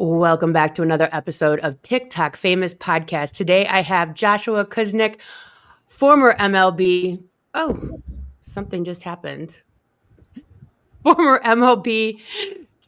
Welcome back to another episode of TikTok Famous Podcast. Today I have Joshua Kusnick, former MLB. Oh, something just happened. Former MLB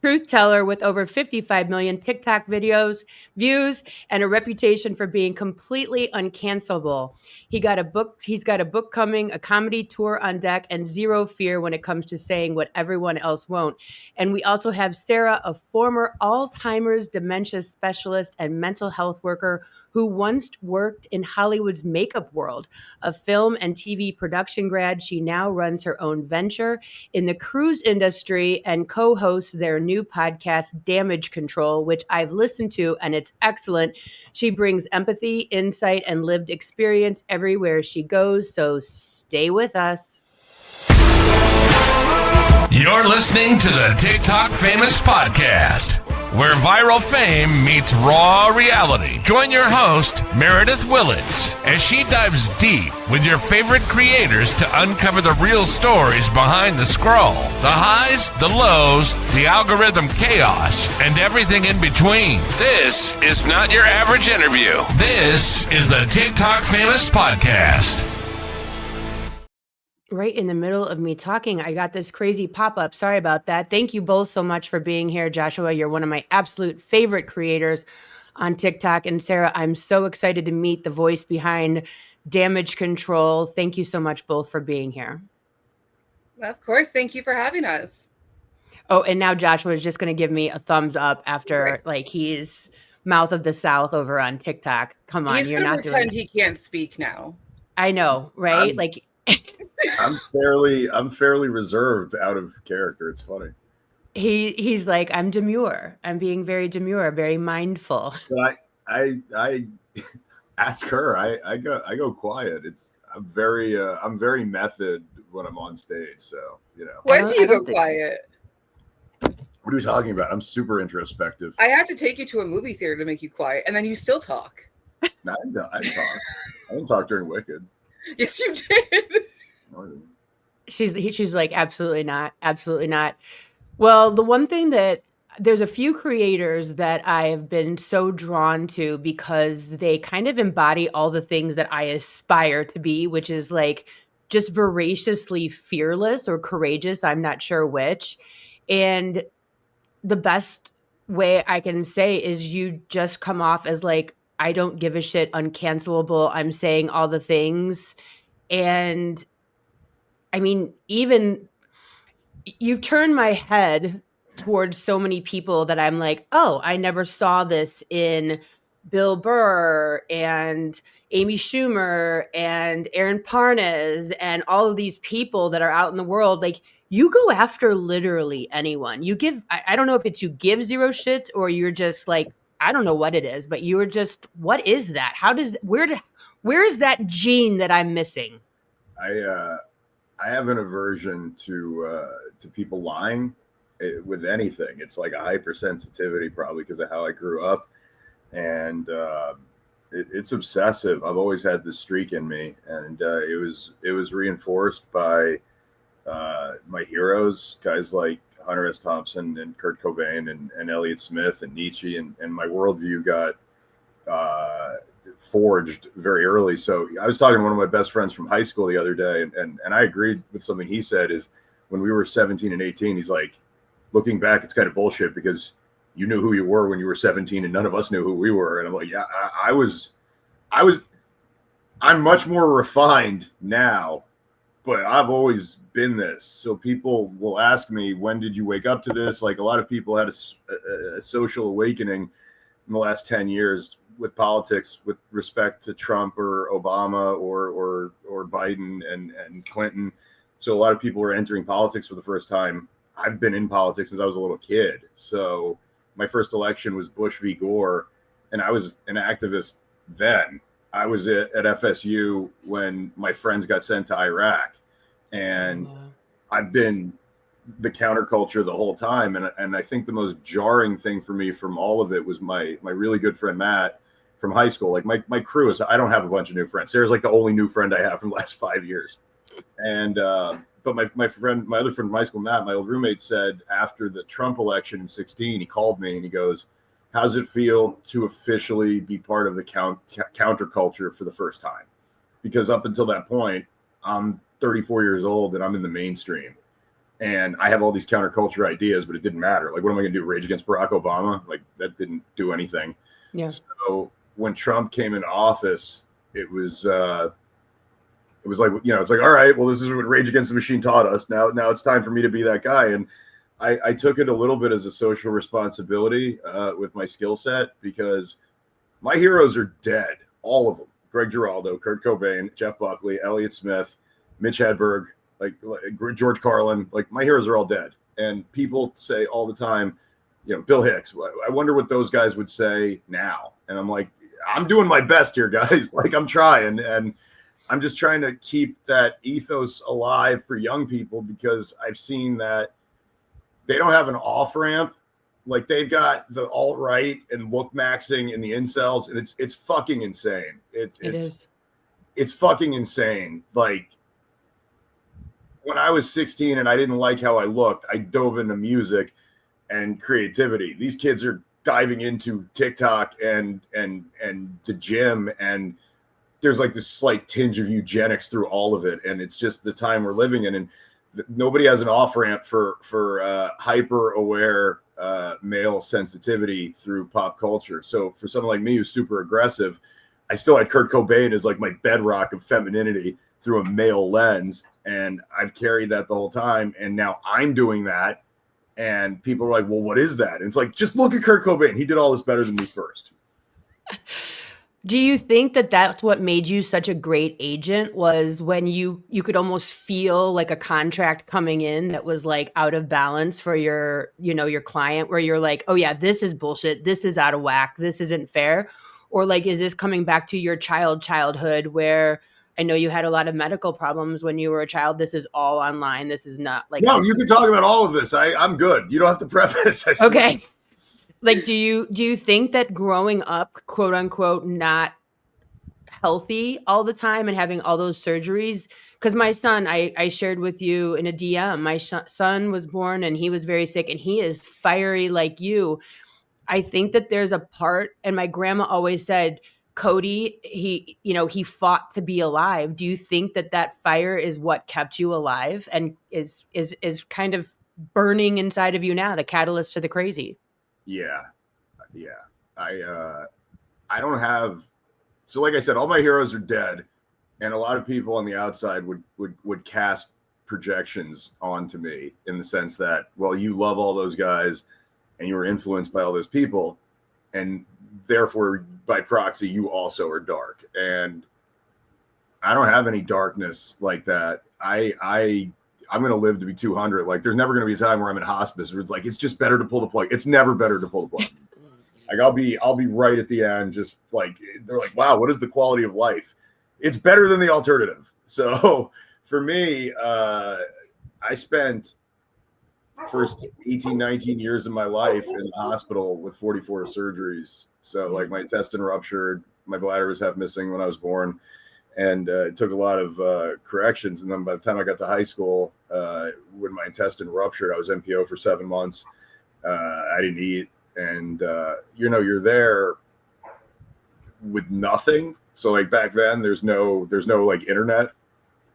truth teller with over 55 million TikTok videos, views, and a reputation for being completely uncancelable. He's got a book coming, a comedy tour on deck, and zero fear when it comes to saying what everyone else won't. And we also have Sarah, a former Alzheimer's dementia specialist and mental health worker who once worked in Hollywood's makeup world. A film and TV production grad, she now runs her own venture in the cruise industry and co-hosts their new podcast, Damage Control, which I've listened to and it's excellent. She brings empathy, insight, and lived experience everywhere she goes. So stay with us. You're listening to the TikTok Famous Podcast, where viral fame meets raw reality. Join your host, Meredyth Willits, as she dives deep with your favorite creators to uncover the real stories behind the scroll, the highs, the lows, the algorithm chaos, and everything in between. This is not your average interview. This is the TikTok Famous Podcast. Right in the middle of me talking, I got this crazy pop-up. Sorry about that. Thank you both so much for being here. Joshua, you're one of my absolute favorite creators on TikTok. And Sarah, I'm so excited to meet the voice behind Damage Control. Thank you so much both for being here. Well, of course. Thank you for having us. Oh, and now Joshua is just going to give me a thumbs up after he's mouth of the South over on TikTok. Come on, you're not doing pretend he can't speak now. I know, right? I'm fairly reserved out of character. It's funny. He's like, I'm demure. I'm being very demure, very mindful. But I ask her. I go quiet. I'm very method when I'm on stage. So When do you go quiet? What are you talking about? I'm super introspective. I had to take you to a movie theater to make you quiet, and then you still talk. No, I talk. I didn't talk during Wicked. Yes, you did. She's like, absolutely not. Well, the one thing that there's a few creators that I have been so drawn to because they kind of embody all the things that I aspire to be, which is like just voraciously fearless or courageous. I'm not sure which. And the best way I can say is you just come off as like, I don't give a shit, uncancelable. I'm saying all the things. And I mean, even you've turned my head towards so many people that I'm like, oh, I never saw this in Bill Burr and Amy Schumer and Aaron Parnas and all of these people that are out in the world. Like, you go after literally anyone. You give, I don't know if it's you give zero shits or you're just like, I don't know what it is, but you're just, what is that? Where is that gene that I'm missing? I have an aversion to people lying with anything. It's like a hypersensitivity, probably because of how I grew up, and it's obsessive. I've always had this streak in me, and it was reinforced by my heroes, guys like Hunter S. Thompson and Kurt Cobain and Elliott Smith and Nietzsche, and my worldview got forged very early. So I was talking to one of my best friends from high school the other day, and I agreed with something he said. Is when we were 17 and 18, he's like, looking back, it's kind of bullshit because you knew who you were when you were 17 and none of us knew who we were. And I'm like, yeah, I'm much more refined now, but I've always been this. So people will ask me, when did you wake up to this? Like, a lot of people had a social awakening in the last 10 years with politics, with respect to Trump or Obama or Biden and Clinton. So a lot of people were entering politics for the first time. I've been in politics since I was a little kid. So my first election was Bush v. Gore, and I was an activist then. I was at FSU when my friends got sent to Iraq, and I've been the counterculture the whole time. And I think the most jarring thing for me from all of it was my really good friend Matt from high school. Like my crew is, I don't have a bunch of new friends. Sarah's like the only new friend I have from the last 5 years. And but my other friend from high school, Matt, my old roommate, said after the Trump election in 2016, he called me and he goes, how's it feel to officially be part of the counterculture for the first time? Because up until that point, I'm 34 years old and I'm in the mainstream. And I have all these counterculture ideas, but it didn't matter. Like, what am I going to do? Rage against Barack Obama? Like, that didn't do anything. Yeah. So when Trump came into office, it was like, it's like, all right, well, this is what Rage Against the Machine taught us. Now it's time for me to be that guy. And I took it a little bit as a social responsibility with my skill set, because my heroes are dead, all of them. Greg Giraldo, Kurt Cobain, Jeff Buckley, Elliott Smith, Mitch Hedberg, like George Carlin. Like, my heroes are all dead. And people say all the time, Bill Hicks, I wonder what those guys would say now. And I'm like, I'm doing my best here, guys. Like, I'm trying. And I'm just trying to keep that ethos alive for young people, because I've seen that they don't have an off ramp. Like, they've got the alt-right and look maxing and the incels, and it's fucking insane. It's fucking insane. Like, when I was 16 and I didn't like how I looked, I dove into music and creativity. These kids are diving into TikTok and the gym, and there's like this slight tinge of eugenics through all of it. And it's just the time we're living in. And nobody has an off ramp for hyper aware male sensitivity through pop culture. So for someone like me who's super aggressive, I still had Kurt Cobain as like my bedrock of femininity through a male lens. And I've carried that the whole time. And now I'm doing that. And people are like, well, what is that? And it's like, just look at Kurt Cobain. He did all this better than me first. Do you think that that's what made you such a great agent, was when you could almost feel like a contract coming in that was like out of balance for your client, where you're like, oh yeah, this is bullshit. This is out of whack. This isn't fair. Or like, is this coming back to your childhood, where I know you had a lot of medical problems when you were a child. This is all online. This is not like. No, you can talk about all of this. I'm good. You don't have to preface. Okay. Like, do you think that growing up, quote unquote, not healthy all the time and having all those surgeries? Because my son, I shared with you in a DM, my son was born and he was very sick, and he is fiery like you. I think that there's a part, and my grandma always said, Cody, he fought to be alive. Do you think that fire is what kept you alive and is kind of burning inside of you now, the catalyst to the crazy? Yeah. I don't have. So like I said, all my heroes are dead, and a lot of people on the outside would cast projections onto me in the sense that, well, you love all those guys and you were influenced by all those people, and therefore by proxy you also are dark. And I don't have any darkness like that. I'm going to live to be 200. Like, there's never going to be a time where I'm in hospice where it's like, it's just better to pull the plug. It's never better to pull the plug. Like, I'll be right at the end. Just like, they're like, wow, what is the quality of life? It's better than the alternative. So for me, I spent first 18, 19 years of my life in the hospital with 44 surgeries. So like, my intestine ruptured, my bladder was half missing when I was born. And it took a lot of corrections. And then by the time I got to high school, when my intestine ruptured, I was NPO for 7 months. I didn't eat. And, you're there with nothing. So like back then, there's no like internet.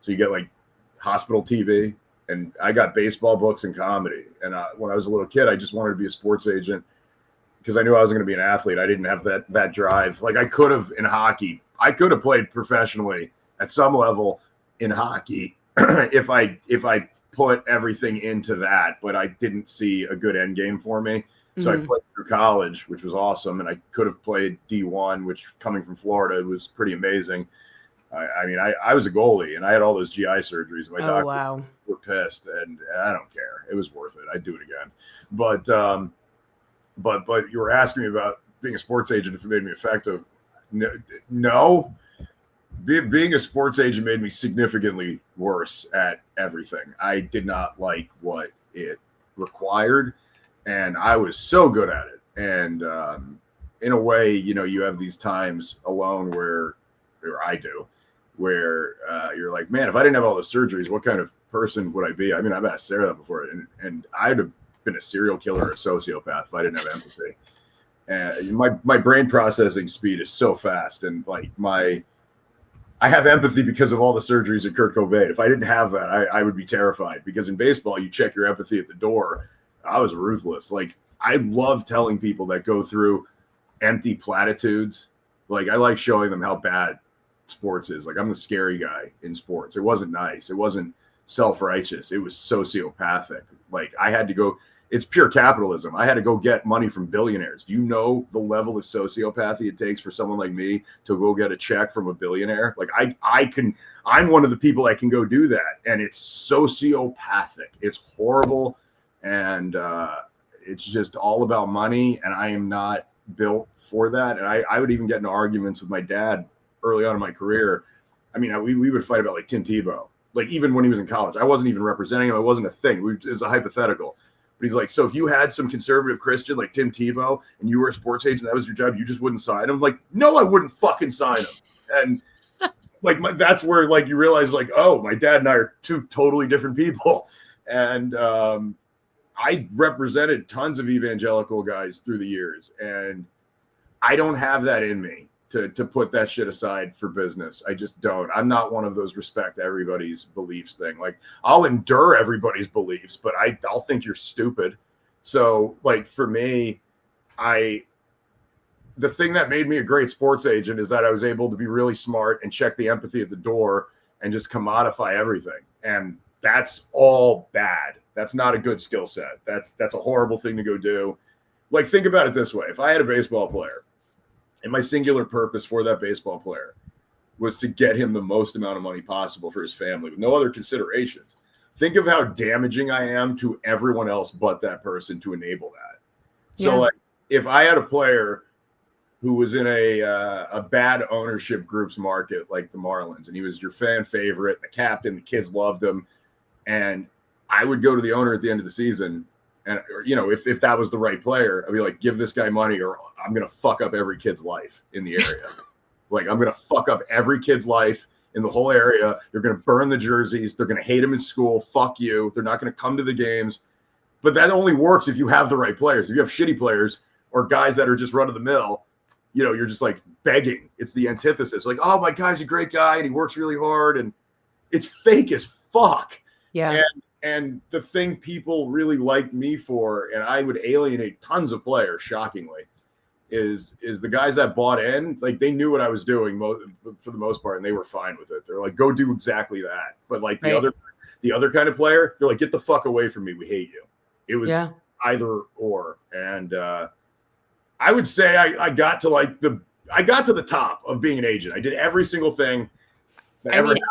So you get like hospital TV. And I got baseball books and comedy. And when I was a little kid, I just wanted to be a sports agent because I knew I wasn't going to be an athlete. I didn't have that drive. Like, I could have in hockey. I could have played professionally at some level in hockey if I put everything into that, but I didn't see a good end game for me. So I played through college, which was awesome, and I could have played D1, which, coming from Florida, was pretty amazing. I was a goalie, and I had all those GI surgeries. My doctors were pissed, and I don't care. It was worth it. I'd do it again. But you were asking me about being a sports agent, if it made me effective. No, being a sports agent made me significantly worse at everything. I did not like what it required, and I was so good at it. And in a way, you have these times alone where I do, where you're like, man, if I didn't have all those surgeries, what kind of person would I be? I mean, I've asked Sarah that before, and I'd have been a serial killer or a sociopath if I didn't have empathy. And my brain processing speed is so fast, and like I have empathy because of all the surgeries of Kurt Cobain. If I didn't have that, I would be terrified, because in baseball, you check your empathy at the door. I was ruthless. Like, I love telling people that go through empty platitudes. Like, I like showing them how bad sports is. Like, I'm the scary guy in sports. It wasn't nice. It wasn't self-righteous. It was sociopathic. Like, I had to go, it's pure capitalism. I had to go get money from billionaires. Do you know the level of sociopathy it takes for someone like me to go get a check from a billionaire? Like, I'm one of the people that can go do that. And it's sociopathic. It's horrible. And it's just all about money. And I am not built for that. And I would even get into arguments with my dad early on in my career. I mean, we would fight about like Tim Tebow. Like, even when he was in college, I wasn't even representing him. It wasn't a thing. It was a hypothetical. But he's like, so if you had some conservative Christian like Tim Tebow and you were a sports agent, that was your job, you just wouldn't sign him? Like, no, I wouldn't fucking sign him. And like, that's where like you realize like, oh, my dad and I are two totally different people. And I represented tons of evangelical guys through the years, and I don't have that in me to put that shit aside for business. I just don't. I'm not one of those respect everybody's beliefs thing. Like, I'll endure everybody's beliefs, but I'll think you're stupid. So like, for me, the thing that made me a great sports agent is that I was able to be really smart and check the empathy at the door and just commodify everything. And that's all bad. That's not a good skill set. That's a horrible thing to go do. Like, think about it this way. If I had a baseball player, and my singular purpose for that baseball player was to get him the most amount of money possible for his family with no other considerations, think of how damaging I am to everyone else but that person to enable that. So like, if I had a player who was in a bad ownership group's market, like the Marlins, and he was your fan favorite, the captain, the kids loved him, and I would go to the owner at the end of the season, and, you know, if that was the right player, I'd be like, give this guy money or I'm going to fuck up every kid's life in the area. Like, I'm going to fuck up every kid's life in the whole area. They're going to burn the jerseys. They're going to hate him in school. Fuck you. They're not going to come to the games. But that only works if you have the right players. If you have shitty players or guys that are just run of the mill, you know, you're just like begging. It's the antithesis. Like, oh, my guy's a great guy and he works really hard, and it's fake as fuck. Yeah. And the thing people really liked me for, and I would alienate tons of players, shockingly, is the guys that bought in. Like, they knew what I was doing for the most part, and they were fine with it. They're like, go do exactly that. But like the other kind of player, they're like, get the fuck away from me. We hate you. It was either or. And I would say I got to the top of being an agent. I did every single thing that ever happened.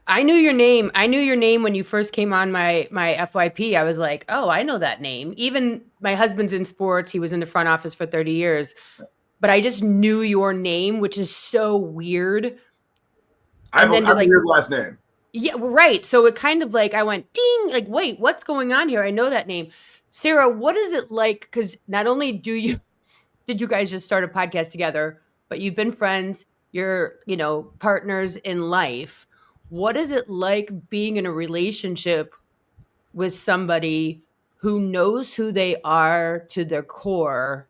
I knew your name. I knew your name when you first came on my FYP. I was like, oh, I know that name. Even my husband's in sports. He was in the front office for 30 years. But I just knew your name, which is so weird. I have a weird last name. Yeah, well, right. So it kind of like, I went, ding, like, wait, what's going on here? I know that name. Sarah, what is it like? Because not only did you guys just start a podcast together, but you've been friends, you're, partners in life. What is it like being in a relationship with somebody who knows who they are to their core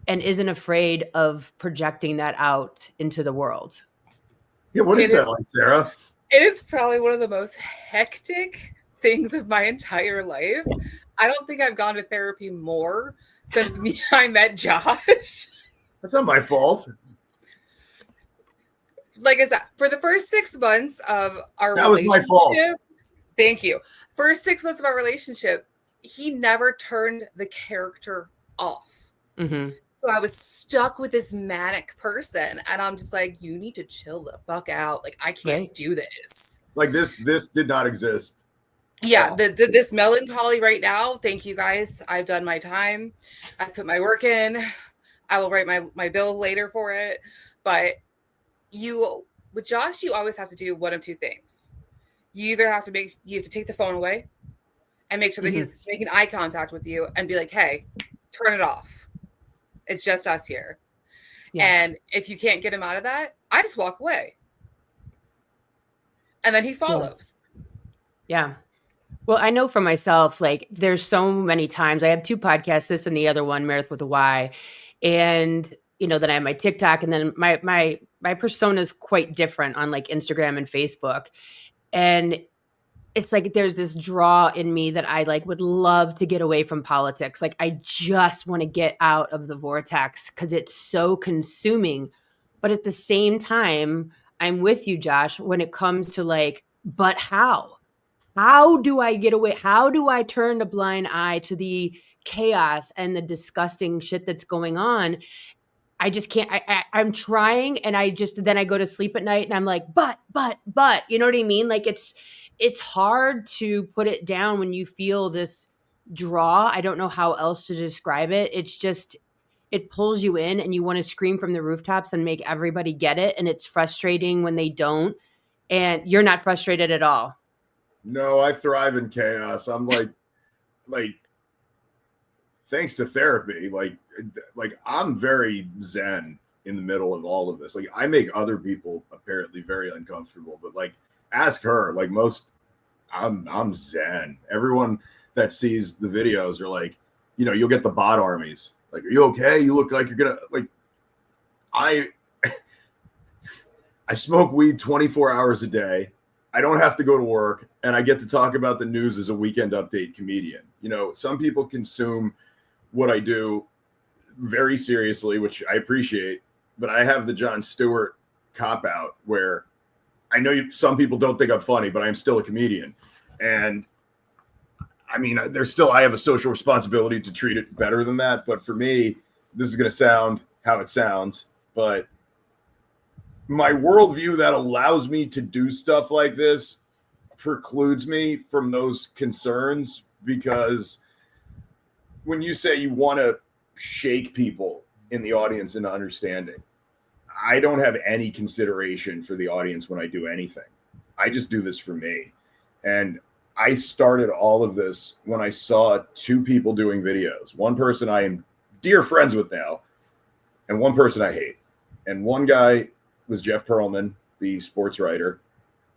and isn't afraid of projecting that out into the world? Yeah, what is that like, Sarah? It is probably one of the most hectic things of my entire life. I don't think I've gone to therapy more since I met Josh. That's not my fault. Like I said, for the first 6 months of our relationship, that was my fault. Thank you. First 6 months of our relationship, he never turned the character off. Mm-hmm. So I was stuck with this manic person, and I'm just like, you need to chill the fuck out. Like, I can't do this. Like, this did not exist. Yeah, this melancholy right now. Thank you, guys. I've done my time. I put my work in. I will write my bill later for it. But with Josh, you always have to do one of two things. You either have to take the phone away and make sure that he's making eye contact with you and be like, hey, turn it off. It's just us here. Yeah. And if you can't get him out of that, I just walk away. And then he follows. Yeah. Well, I know for myself, like there's so many times I have two podcasts, this and the other one, Meredith with a Y. And, then I have my TikTok, and then my persona is quite different on like Instagram and Facebook. And it's like there's this draw in me that I like would love to get away from politics. Like I just want to get out of the vortex because it's so consuming. But at the same time, I'm with you, Josh, when it comes to like, but how? How do I get away? How do I turn a blind eye to the chaos and the disgusting shit that's going on? I just can't. I'm trying, and then I go to sleep at night, and I'm like, but, you know what I mean? Like it's hard to put it down when you feel this draw. I don't know how else to describe it. It's just it pulls you in, and you want to scream from the rooftops and make everybody get it, and it's frustrating when they don't. And you're not frustrated at all. No, I thrive in chaos. I'm like, thanks to therapy, like I'm very zen in the middle of all of this. Like I make other people apparently very uncomfortable, but like ask her, like I'm zen. Everyone that sees the videos are like, you'll get the bot armies. Like, are you okay? You look like you're gonna like I smoke weed 24 hours a day. I don't have to go to work, and I get to talk about the news as a weekend update comedian. Some people consume what I do very seriously, which I appreciate, but I have the Jon Stewart cop out where I know some people don't think I'm funny, but I'm still a comedian. And I mean, I have a social responsibility to treat it better than that. But for me, this is going to sound how it sounds, but my worldview that allows me to do stuff like this precludes me from those concerns, because when you say you want to shake people in the audience into understanding, I don't have any consideration for the audience when I do anything. I just do this for me. And I started all of this when I saw two people doing videos. One person I am dear friends with now, and one person I hate. And one guy was Jeff Pearlman, the sports writer,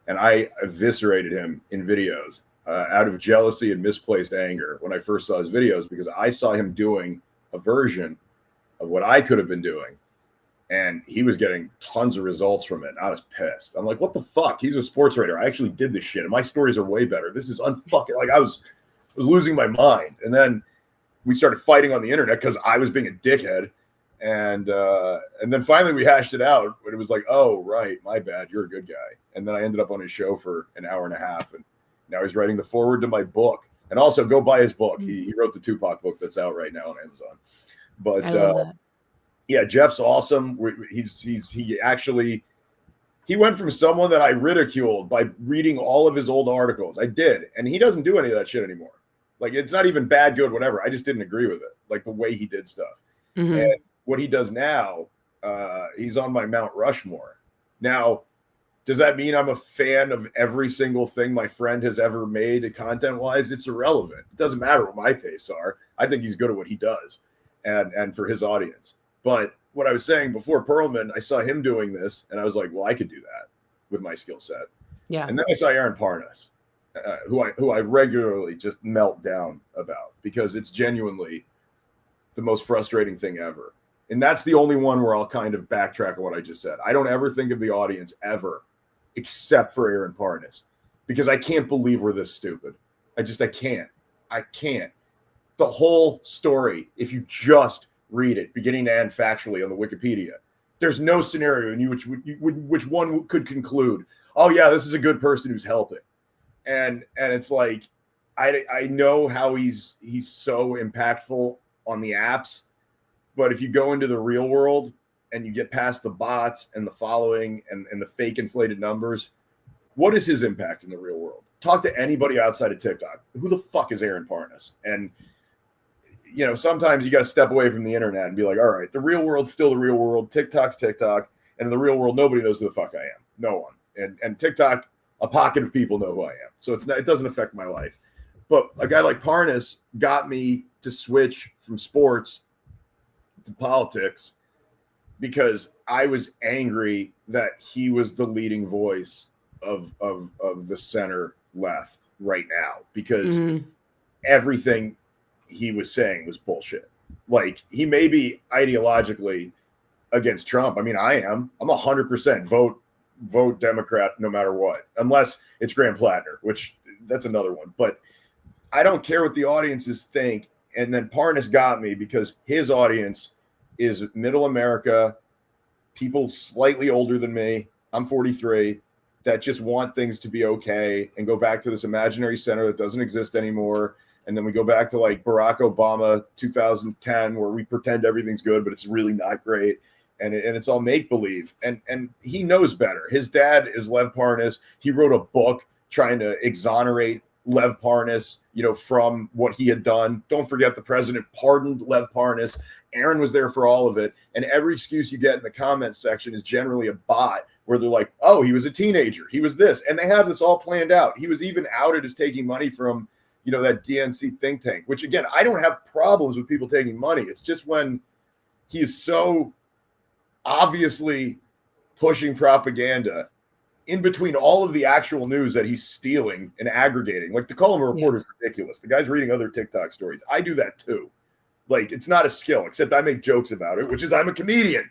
and I eviscerated him in videos out of jealousy and misplaced anger when I first saw his videos, because I saw him doing a version of what I could have been doing, and he was getting tons of results from it. And I was pissed. I'm like, what the fuck? He's a sports writer. I actually did this shit, and my stories are way better. This is unfucking, like I was losing my mind. And then we started fighting on the internet because I was being a dickhead. And then finally we hashed it out, but it was like, oh, right, my bad, you're a good guy. And then I ended up on his show for an hour and a half, and now he's writing the foreword to my book. And also go buy his book. He wrote the Tupac book that's out right now on Amazon. But yeah, Jeff's awesome. He went from someone that I ridiculed by reading all of his old articles. I did, and he doesn't do any of that shit anymore. Like, it's not even bad, good, whatever. I just didn't agree with it, like the way he did stuff. Mm-hmm. And what he does now, he's on my Mount Rushmore. Now, does that mean I'm a fan of every single thing my friend has ever made content-wise? It's irrelevant. It doesn't matter what my tastes are. I think he's good at what he does and for his audience. But what I was saying before Perlman, I saw him doing this, and I was like, well, I could do that with my skill set. Yeah. And then I saw Aaron Parnas, who I regularly just melt down about, because it's genuinely the most frustrating thing ever. And that's the only one where I'll kind of backtrack on what I just said. I don't ever think of the audience ever, except for Aaron Parnas, because I can't believe we're this stupid. I can't. The whole story, if you just read it beginning to end factually on the Wikipedia, there's no scenario in which one could conclude, oh yeah, this is a good person who's helping. And it's like, I know how he's so impactful on the apps, but if you go into the real world and you get past the bots and the following and the fake inflated numbers, what is his impact in the real world? Talk to anybody outside of TikTok. Who the fuck is Aaron Parnas? And sometimes you got to step away from the internet and be like, all right, the real world's still the real world. TikTok's TikTok. And in the real world, nobody knows who the fuck I am. No one. And TikTok, a pocket of people know who I am. So it doesn't affect my life. But a guy like Parnas got me to switch from sports to politics because I was angry that he was the leading voice of the center left. right now because Mhm. everything he was saying was bullshit. Like, he may be ideologically against Trump. I mean, I'm 100% vote Democrat no matter what, unless it's Graham Plattner, which that's another one. But I don't care what the audiences think. And then Parnas got me because his audience is middle America, people slightly older than me. I'm 43, that just want things to be okay and go back to this imaginary center that doesn't exist anymore. And then we go back to like Barack Obama 2010, where we pretend everything's good, but it's really not great. And it's all make believe. And he knows better. His dad is Lev Parnas. He wrote a book trying to exonerate Lev Parnas, from what he had done. Don't forget, the president pardoned Lev Parnas. Aaron was there for all of it. And every excuse you get in the comments section is generally a bot where they're like, oh, he was a teenager. He was this. And they have this all planned out. He was even outed as taking money from, that DNC think tank, which, again, I don't have problems with people taking money. It's just when he is so obviously pushing propaganda in between all of the actual news that he's stealing and aggregating. Like, to call him a reporter is ridiculous. The guy's reading other TikTok stories. I do that too. Like, it's not a skill, except I make jokes about it, which is I'm a comedian.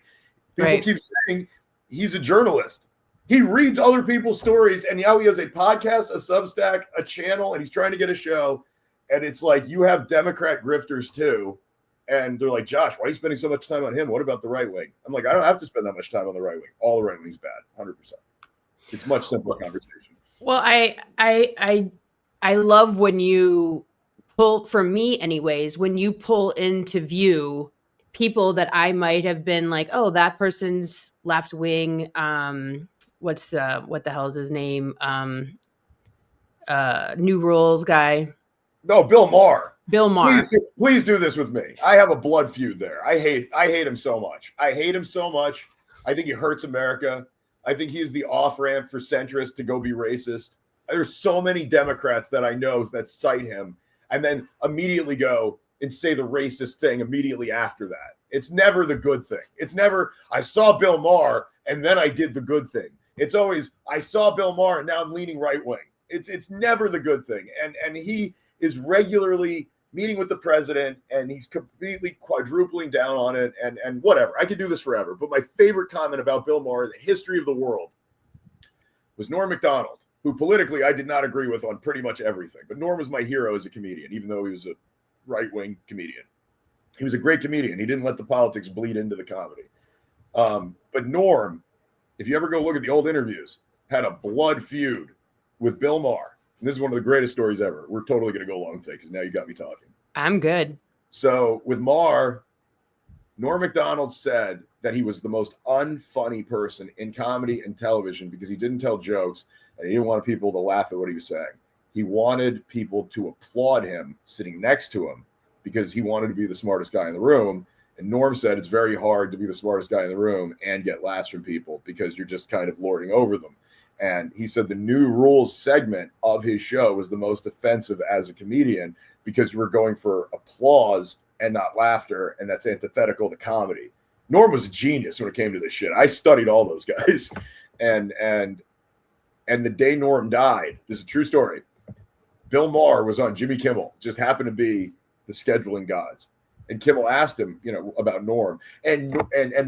People keep saying he's a journalist. He reads other people's stories, and now he has a podcast, a Substack, a channel, and he's trying to get a show. And it's like, you have Democrat grifters too. And they're like, Josh, why are you spending so much time on him? What about the right wing? I'm like, I don't have to spend that much time on the right wing. All the right wing's bad, 100%. It's much simpler conversation. Well, I love when you pull, for me anyways, when you pull into view people that I might have been like, oh, that person's left wing. What the hell is his name? New Rules guy. No, Bill Maher. Bill Maher. Please do this with me. I have a blood feud there. I hate him so much. I think he hurts America. I think he's the off-ramp for centrists to go be racist. There's so many Democrats that I know that cite him and then immediately go and say the racist thing immediately after that. It's never the good thing. It's never, I saw Bill Maher and then I did the good thing. It's always, I saw Bill Maher and now I'm leaning right wing. It's never the good thing. And he is regularly meeting with the president, and he's completely quadrupling down on it, and whatever. I could do this forever. But my favorite comment about Bill Maher in the history of the world was Norm Macdonald, who politically I did not agree with on pretty much everything. But Norm was my hero as a comedian, even though he was a right-wing comedian. He was a great comedian. He didn't let the politics bleed into the comedy. But Norm, if you ever go look at the old interviews, had a blood feud with Bill Maher. And this is one of the greatest stories ever. We're totally going to go long today because now you got me talking. I'm good. So with Maher, Norm Macdonald said that he was the most unfunny person in comedy and television because he didn't tell jokes and he didn't want people to laugh at what he was saying. He wanted people to applaud him sitting next to him because he wanted to be the smartest guy in the room. And Norm said it's very hard to be the smartest guy in the room and get laughs from people because you're just kind of lording over them. And he said the New Rules segment of his show was the most offensive as a comedian because we're going for applause and not laughter, and that's antithetical to comedy. Norm was a genius when it came to this shit. I studied all those guys. And the day Norm died, this is a true story, Bill Maher was on Jimmy Kimmel, just happened to be the scheduling gods. And Kimmel asked him, about Norm. And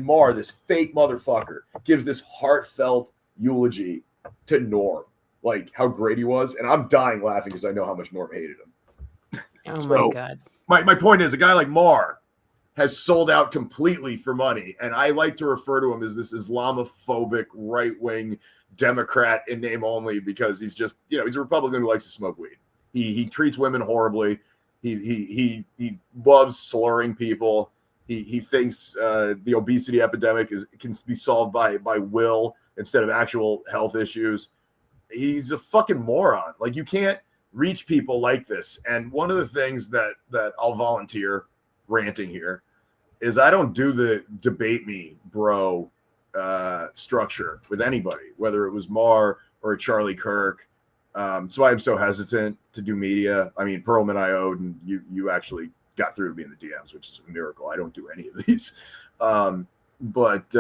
Maher, this fake motherfucker, gives this heartfelt eulogy to Norm, like how great he was. And I'm dying laughing because I know how much Norm hated him. Oh my God. My point is, a guy like Maher has sold out completely for money. And I like to refer to him as this Islamophobic right-wing Democrat in name only because he's just, he's a Republican who likes to smoke weed. He treats women horribly. He loves slurring people. He thinks the obesity epidemic can be solved by will instead of actual health issues. He's a fucking moron. Like, you can't reach people like this. And one of the things that I'll volunteer ranting here is I don't do the debate me, bro, structure with anybody, whether it was Maher or Charlie Kirk. So I'm so hesitant to do media. I mean, Perlman I owed, and you actually got through to me in the DMs, which is a miracle. I don't do any of these. But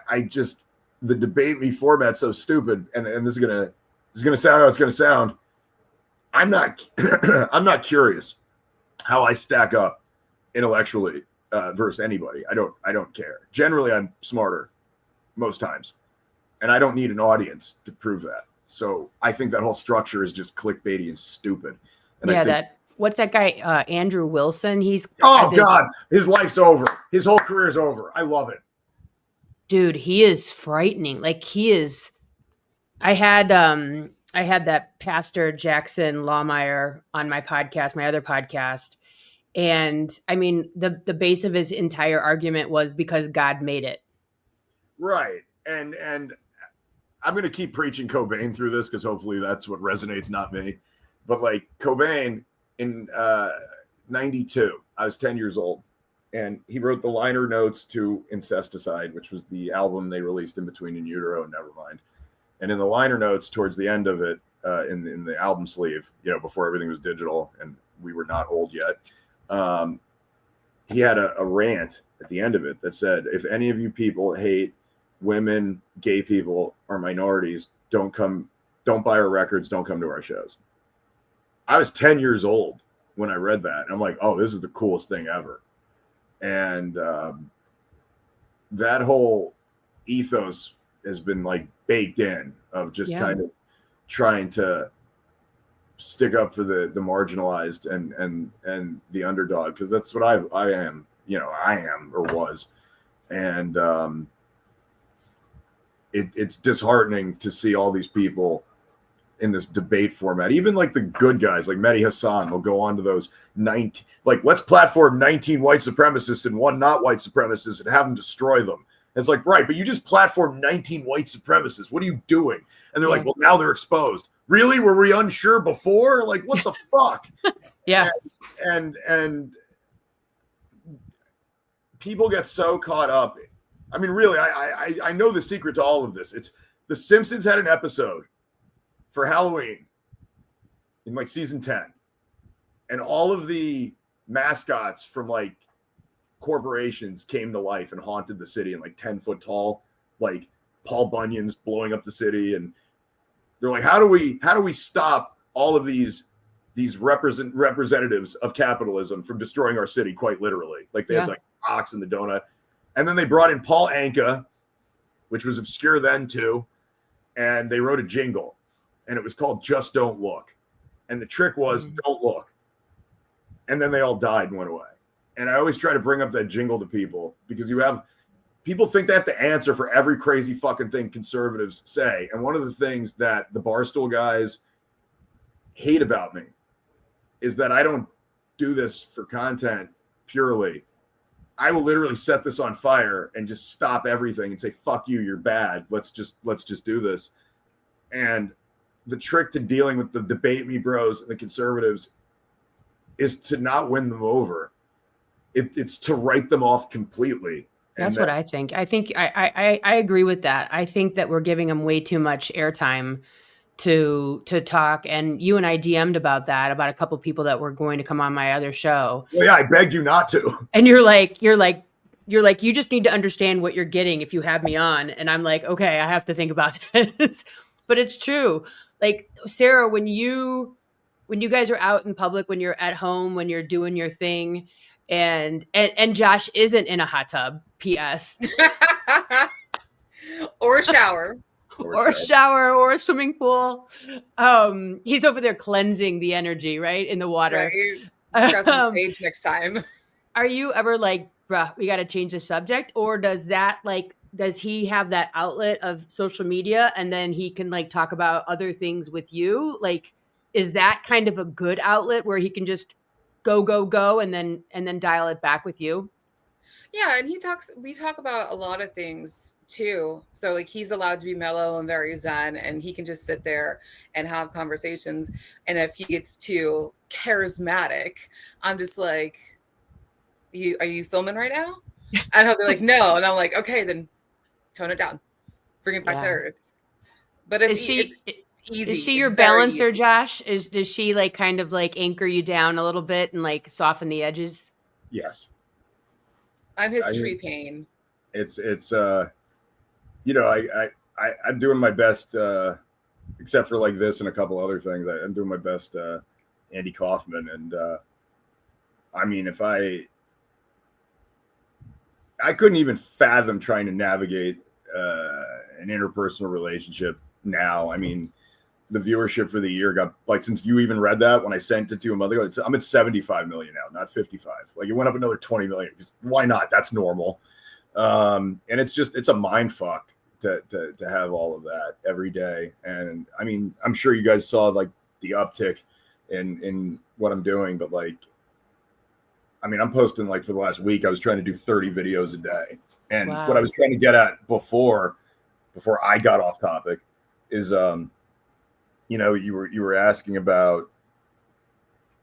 I just, the debate me format's so stupid, and this is gonna sound how it's gonna sound. I'm not I'm not curious how I stack up intellectually versus anybody. I don't care. Generally, I'm smarter most times, and I don't need an audience to prove that. So I think that whole structure is just clickbaity and stupid. And Yeah, I think, that what's that guy Andrew Wilson? He's oh God, his life's over. His whole career's over. I love it. Dude, he is frightening. Like he is. I had that Pastor Jackson Lawmeyer on my podcast, my other podcast. And I mean, the base of his entire argument was because God made it. Right. And I'm going to keep preaching Cobain through this because hopefully that's what resonates, not me. But like Cobain in 92, I was 10 years old, and he wrote the liner notes to Incesticide, which was the album they released in between In Utero and Nevermind. And in the liner notes towards the end of it, in the album sleeve, you know, before everything was digital and we were not old yet, he had a rant at the end of it that said, if any of you people hate women, gay people, or minorities, don't buy our records, don't come to our shows. I was 10 years old when I read that. And I'm like, oh, this is the coolest thing ever. And that whole ethos has been like baked in of just kind of trying to stick up for the marginalized and the underdog, because that's what I am, you know, I am or was. And it's disheartening to see all these people in this debate format. Even like the good guys like Mehdi Hassan, they'll go on to those 19, like, let's platform 19 white supremacists and one not white supremacist and have them destroy them. It's like, right, but you just platformed 19 white supremacists. What are you doing? And they're like, well, now they're exposed. Really? Were we unsure before? Like, what the fuck? Yeah. And people get so caught up. I mean, really, I know the secret to all of this. It's The Simpsons had an episode for Halloween in like season 10. And all of the mascots from like corporations came to life and haunted the city in like 10 foot tall, like Paul Bunyan's blowing up the city. And they're like, how do we stop all of these representatives of capitalism from destroying our city, quite literally? Like they had like Ox and the donut. And then they brought in Paul Anka, which was obscure then too. And they wrote a jingle, and it was called Just Don't Look. And the trick was don't look. And then they all died and went away. And I always try to bring up that jingle to people, because people think they have to answer for every crazy fucking thing conservatives say. And one of the things that the Barstool guys hate about me is that I don't do this for content purely. I will literally set this on fire and just stop everything and say, fuck you, you're bad. Let's just do this. And the trick to dealing with the debate me bros and the conservatives is to not win them over. It's to write them off completely. That's what I think. I think I agree with that. I think that we're giving them way too much airtime to talk. And you and I DM'd about that, about a couple of people that were going to come on my other show. Well, yeah, I begged you not to. And you're like, you just need to understand what you're getting if you have me on. And I'm like, okay, I have to think about this. But it's true. Like, Sarah, when you guys are out in public, when you're at home, when you're doing your thing, and Josh isn't in a hot tub, P.S. or a shower. Or a shower or a swimming pool. He's over there cleansing the energy, right, in the water. Right. Discuss his page next time. Are you ever like, bruh, we got to change the subject? Or does he have that outlet of social media and then he can like talk about other things with you? Like, is that kind of a good outlet where he can just go and then dial it back with you? Yeah, and we talk about a lot of things too. So like he's allowed to be mellow and very zen, and he can just sit there and have conversations. And if he gets too charismatic, I'm just like, are you filming right now? And he'll be like, no. And I'm like, okay, then tone it down. Bring it back to earth. But it's easy. Is she your balancer, Josh? Does she like kind of like anchor you down a little bit and like soften the edges? Yes. I'm his tree pane. It's you know, I'm doing my best except for like this and a couple other things. I'm doing my best, Andy Kaufman. And I mean, if I couldn't even fathom trying to navigate an interpersonal relationship now. I mean, the viewership for the year got, like, since you even read that, when I sent it to you a month ago, I'm at 75 million now, not 55. Like, it went up another 20 million. Why not? That's normal. And it's a mind fuck to have all of that every day. And I mean, I'm sure you guys saw like the uptick in what I'm doing, but like, I mean, I'm posting, like, for the last week, I was trying to do 30 videos a day. And Wow. what I was trying to get at before I got off topic is, you know, you were asking about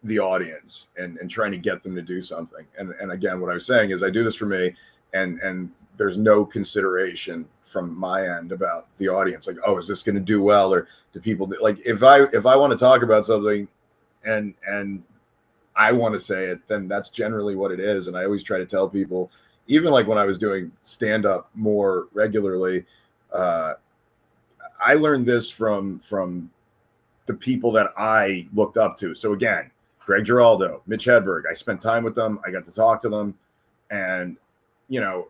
the audience and trying to get them to do something. And again, what I was saying is I do this for me, and there's no consideration from my end about the audience. Like, oh, is this going to do well? Or do people like, if I want to talk about something and I want to say it, then that's generally what it is. And I always try to tell people, even like when I was doing stand-up more regularly, I learned this from the people that I looked up to. So again, Greg Giraldo, Mitch Hedberg, I spent time with them. I got to talk to them. And, you know,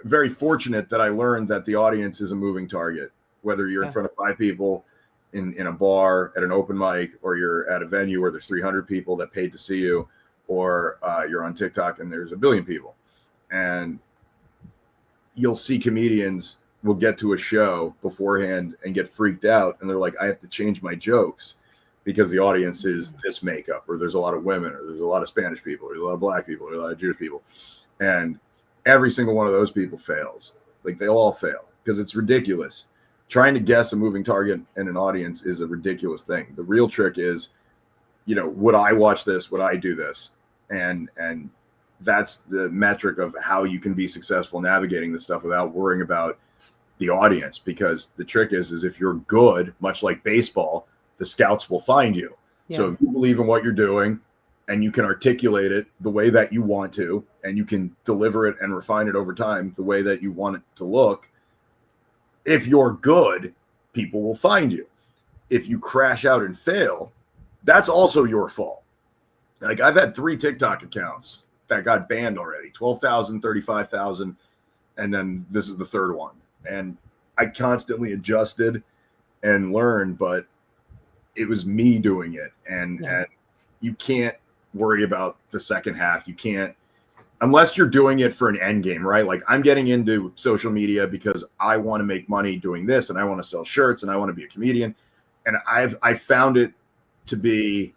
very fortunate that I learned that the audience is a moving target, whether you're in front of 5 people in a bar at an open mic, or you're at a venue where there's 300 people that paid to see you, or you're on TikTok and there's 1 billion people. And you'll see comedians will get to a show beforehand and get freaked out. And they're like, I have to change my jokes because the audience is this makeup, or there's a lot of women, or there's a lot of Spanish people, or there's a lot of black people, or a lot of Jewish people. And every single one of those people fails. Like, they all fail because it's ridiculous. Trying to guess a moving target in an audience is a ridiculous thing. The real trick is, you know, would I watch this? Would I do this? And that's the metric of how you can be successful navigating this stuff without worrying about the audience. Because the trick is if you're good, much like baseball, the scouts will find you. Yeah. So if you believe in what you're doing and you can articulate it the way that you want to, and you can deliver it and refine it over time the way that you want it to look, if you're good, people will find you. If you crash out and fail, that's also your fault. Like, I've had 3 TikTok accounts that got banned already, 12,000, 35,000. And then this is the 3rd one. And I constantly adjusted and learned, but it was me doing it. And you can't worry about the second half. You can't, unless you're doing it for an end game, right? Like, I'm getting into social media because I want to make money doing this, and I want to sell shirts, and I want to be a comedian. And I found it to be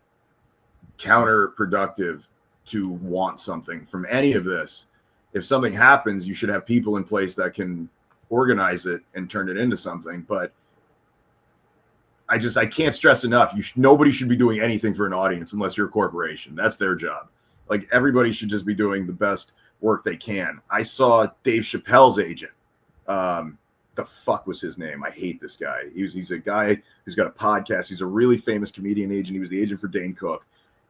counterproductive to want something from any of this. If something happens, you should have people in place that can organize it and turn it into something. But I can't stress enough. Nobody should be doing anything for an audience unless you're a corporation. That's their job. Like, everybody should just be doing the best work they can. I saw Dave Chappelle's agent. The fuck was his name? I hate this guy. He's a guy who's got a podcast. He's a really famous comedian agent. He was the agent for Dane Cook.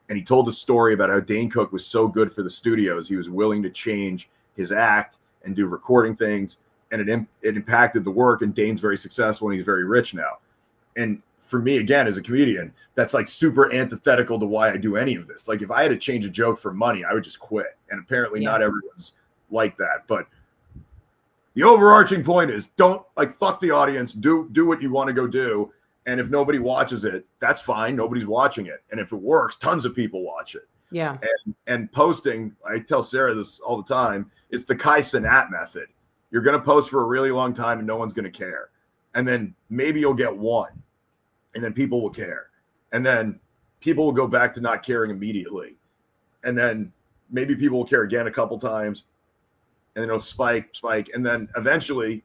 And he told a story about how Dane Cook was so good for the studios. He was willing to change his act and do recording things. And it impacted the work. And Dane's very successful, and he's very rich now. And for me, again, as a comedian, that's like super antithetical to why I do any of this. Like, if I had to change a joke for money, I would just quit. And apparently not everyone's like that. But the overarching point is, don't, like, fuck the audience. Do what you want to go do. And if nobody watches it, that's fine. Nobody's watching it. And if it works, tons of people watch it. Yeah. And posting, I tell Sarah this all the time, it's the Kai Cenat method. You're going to post for a really long time and no one's going to care. And then maybe you'll get one. And then people will care. And then people will go back to not caring immediately. And then maybe people will care again a couple times. And then it'll spike. And then eventually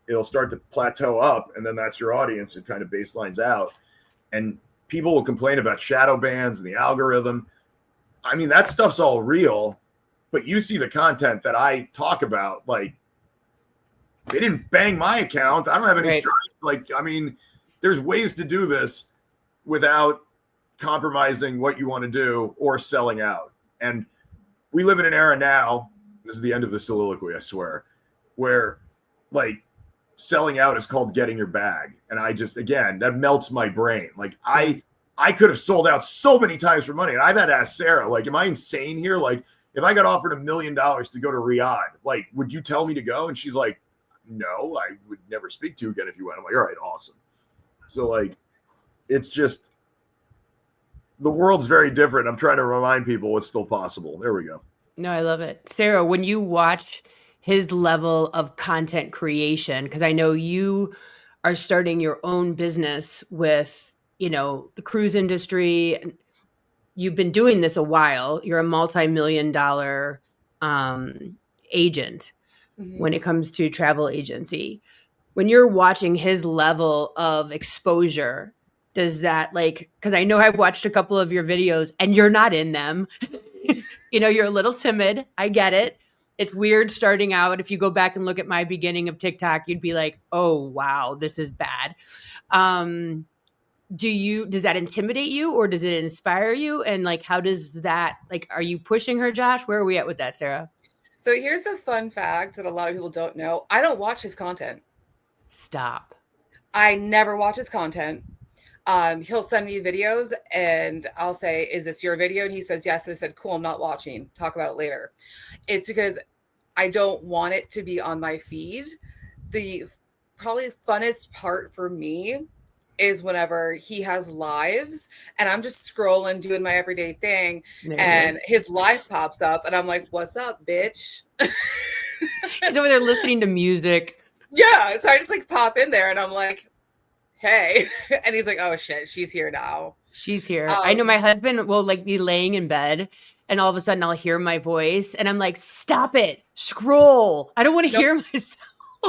it'll start to plateau up. And then that's your audience. It kind of baselines out. And people will complain about shadow bans and the algorithm. I mean, that stuff's all real. But you see the content that I talk about, like, they didn't bang my account. I don't have any strikes. Like, I mean, there's ways to do this without compromising what you want to do or selling out. And we live in an era now, this is the end of the soliloquy, I swear, where, like, selling out is called getting your bag. And I just, again, that melts my brain. Like I could have sold out so many times for money. And I've had to ask Sarah, like, am I insane here? Like, if I got offered $1 million to go to Riyadh, like, would you tell me to go? And she's like, no, I would never speak to you again if you went. I'm like, all right, awesome. So like, it's just, the world's very different. I'm trying to remind people it's still possible. There we go. No, I love it. Sarah, when you watch his level of content creation, because I know you are starting your own business with, the cruise industry. You've been doing this a while. You're a multi-million-dollar agent when it comes to travel agency. When you're watching his level of exposure, does that because I know I've watched a couple of your videos and you're not in them. You're a little timid. I get it. It's weird starting out. If you go back and look at my beginning of TikTok, you'd be like, oh, wow, this is bad. Does that intimidate you or does it inspire you? And how does that, are you pushing her, Josh? Where are we at with that, Sarah? So here's the fun fact that a lot of people don't know. I don't watch his content. Stop. I never watch his content. He'll send me videos and I'll say, is this your video? And he says, yes. And I said, cool, I'm not watching. Talk about it later. It's because I don't want it to be on my feed. The probably funnest part for me is whenever he has lives and I'm just scrolling, doing my everyday thing, and his live pops up and I'm like, what's up, bitch? He's over there listening to music. Yeah. So I just pop in there and I'm like, hey. And he's like, oh shit, she's here now. She's here. I know my husband will be laying in bed and all of a sudden I'll hear my voice and I'm like, stop it, scroll. I don't want to hear myself.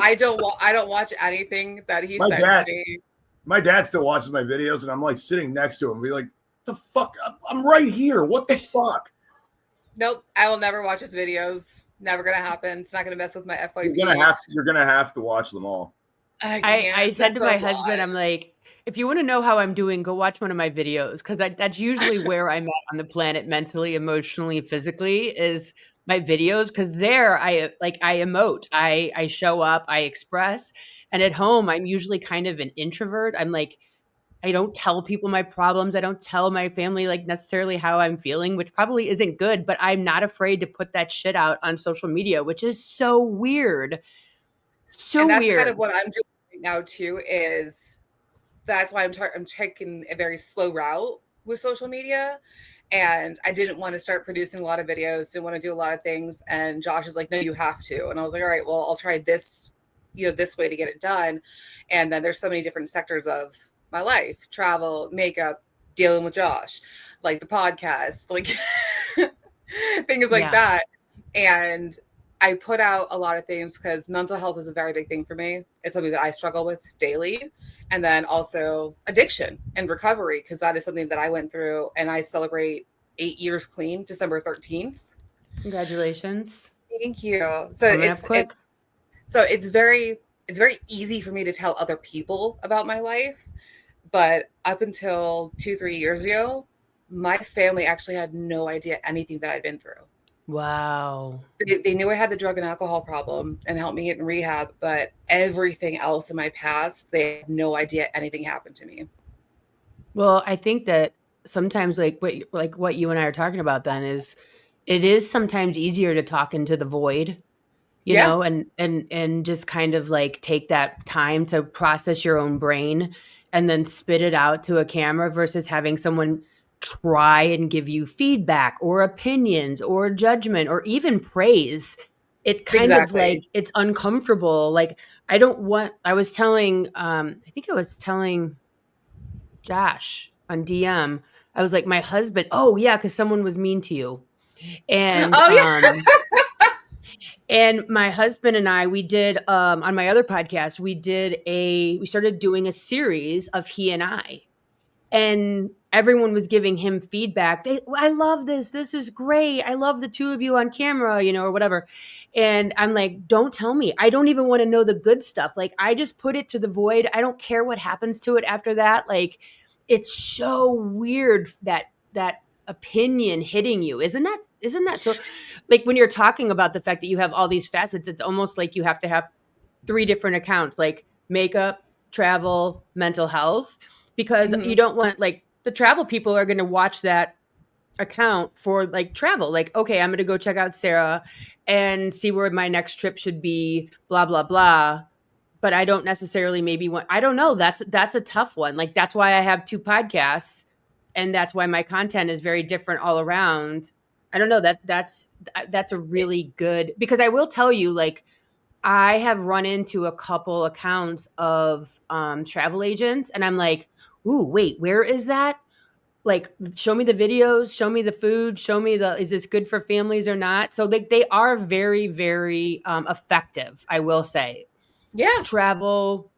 I don't watch anything that he sends me. My dad still watches my videos and I'm sitting next to him and be like, the fuck? I'm right here. What the fuck? Nope. I will never watch his videos. Never going to happen. It's not going to mess with my FYP. You're gonna have to watch them all. I said to my husband, I'm like, if you want to know how I'm doing, go watch one of my videos. Because that's usually where I'm at on the planet mentally, emotionally, physically is my videos. Because there I emote, I show up, I express. And at home, I'm usually kind of an introvert. I'm I don't tell people my problems. I don't tell my family necessarily how I'm feeling, which probably isn't good, but I'm not afraid to put that shit out on social media, which is so weird. So that's weird. Kind of what I'm doing right now too, is that's why I'm taking a very slow route with social media. And I didn't want to start producing a lot of videos, didn't want to do a lot of things. And Josh is like, no, you have to. And I was like, all right, well, I'll try this, this way to get it done. And then there's so many different sectors of my life, travel, makeup, dealing with Josh, the podcast, things like that. And I put out a lot of things because mental health is a very big thing for me. It's something that I struggle with daily. And then also addiction and recovery, because that is something that I went through, and I celebrate 8 years clean, December 13th. Congratulations. Thank you. So it's very easy for me to tell other people about my life. But up until 2-3 years ago, my family actually had no idea anything that I'd been through. Wow. They knew I had the drug and alcohol problem and helped me get in rehab, but everything else in my past, they had no idea anything happened to me. Well, I think that sometimes what you and I are talking about then is it is sometimes easier to talk into the void, you know, and just kind of take that time to process your own brain and then spit it out to a camera versus having someone try and give you feedback or opinions or judgment or even praise. It kind of it's uncomfortable. I was telling Josh on DM, I was like, my husband, oh yeah, because someone was mean to you. And and my husband and I, we did on my other podcast, we started doing a series of he and I. And everyone was giving him feedback. I love this. This is great. I love the two of you on camera, or whatever. And I'm like, don't tell me. I don't even want to know the good stuff. I just put it to the void. I don't care what happens to it after that. It's so weird that opinion hitting you. Isn't that so? When you're talking about the fact that you have all these facets, it's almost like you have to have 3 different accounts, like makeup, travel, mental health, because Mhm. you don't want, like, the travel people are going to watch that account for like travel. Like, okay, I'm going to go check out Sarah and see where my next trip should be, blah, blah, blah. But I don't necessarily maybe want, I don't know. That's a tough one. Like, that's why I have 2 podcasts, and that's why my content is very different all around. I don't know, that's a really good, because I will tell you, like, I have run into a couple accounts of travel agents, and I'm like, ooh, wait, where is that? Like, show me the videos, show me the food, show me is this good for families or not? So they are very, very effective, I will say. Yeah. Travel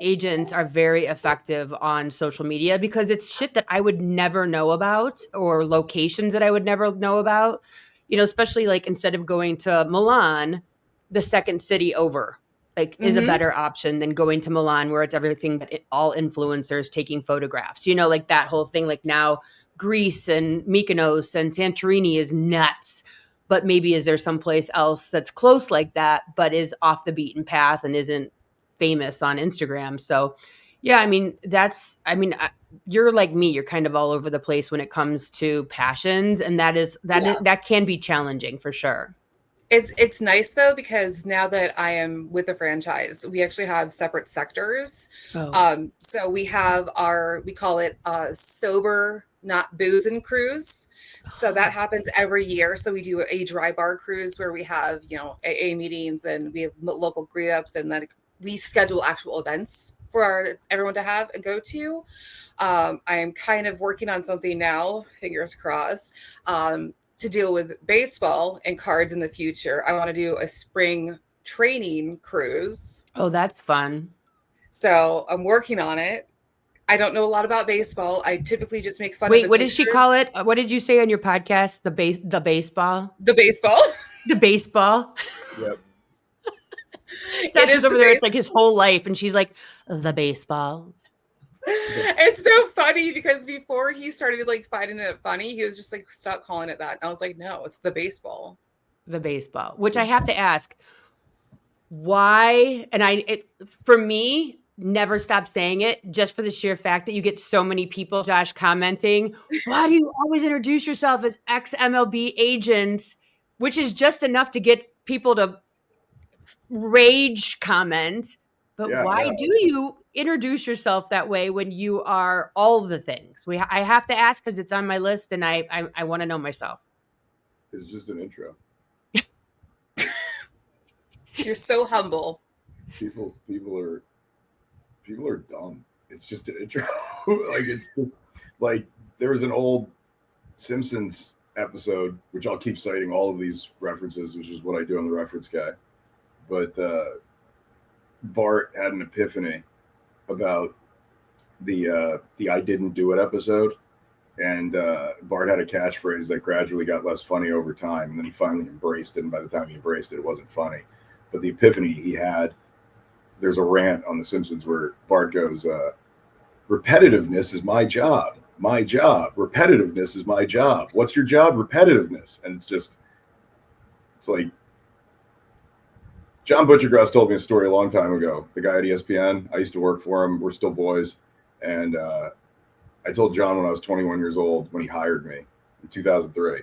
agents are very effective on social media because it's shit that I would never know about, or locations that I would never know about. Especially like, instead of going to Milan, the second city over like is a Mhm. better option than going to Milan, where it's everything but all influencers taking photographs. Like that whole thing. Like, now Greece and Mykonos and Santorini is nuts. But maybe is there someplace else that's close like that, but is off the beaten path and isn't famous on Instagram? So, yeah, I mean, you're like me. You're kind of all over the place when it comes to passions, and that can be challenging for sure. It's nice though, because now that I am with the franchise, we actually have separate sectors. Oh, So we have we call it sober, not booze and cruise. So that happens every year. So we do a dry bar cruise where we have, AA meetings, and we have local greet ups, and then we schedule actual events for everyone to have and go to. I am kind of working on something now, fingers crossed, to deal with baseball and cards in the future. I want to do a spring training cruise. oh, that's fun. So I'm working on it. I don't know a lot about baseball. I typically just make fun of Wait, the what did she pictures. call it? What did you say on your podcast? The baseball, The baseball. the baseball. Yep. It Josh is is over the there. It's base. like his whole life, and she's like, the baseball. It's so funny because before he started like finding it funny, he was just like, stop calling it that. And I was like, no, it's the baseball. The baseball, which I have to ask, why? And for me, never stop saying it, just for the sheer fact that you get so many people, Josh, commenting, why do you always introduce yourself as ex MLB agents? Which is just enough to get people to rage comment. But Yeah, why no, do you introduce yourself that way when you are all the things? I have to ask because it's on my list, and I want to know myself. it's just an intro. You're so humble. People are dumb. It's just an intro. Like, it's just, like, there was an old Simpsons episode, which I'll keep citing all of these references, which is what I do on the reference guy. But Bart had an epiphany about the I didn't do it episode, and Bart had a catchphrase that gradually got less funny over time, and then he finally embraced it. And by the time he embraced it, it wasn't funny. But the epiphany he had, there's a rant on The Simpsons where Bart goes, repetitiveness is my job. My job. Repetitiveness is my job. What's your job? Repetitiveness. And it's like, John Butchergrass told me a story a long time ago. The guy at ESPN, I used to work for him. We're still boys. And I told John when I was 21 years old, when he hired me in 2003,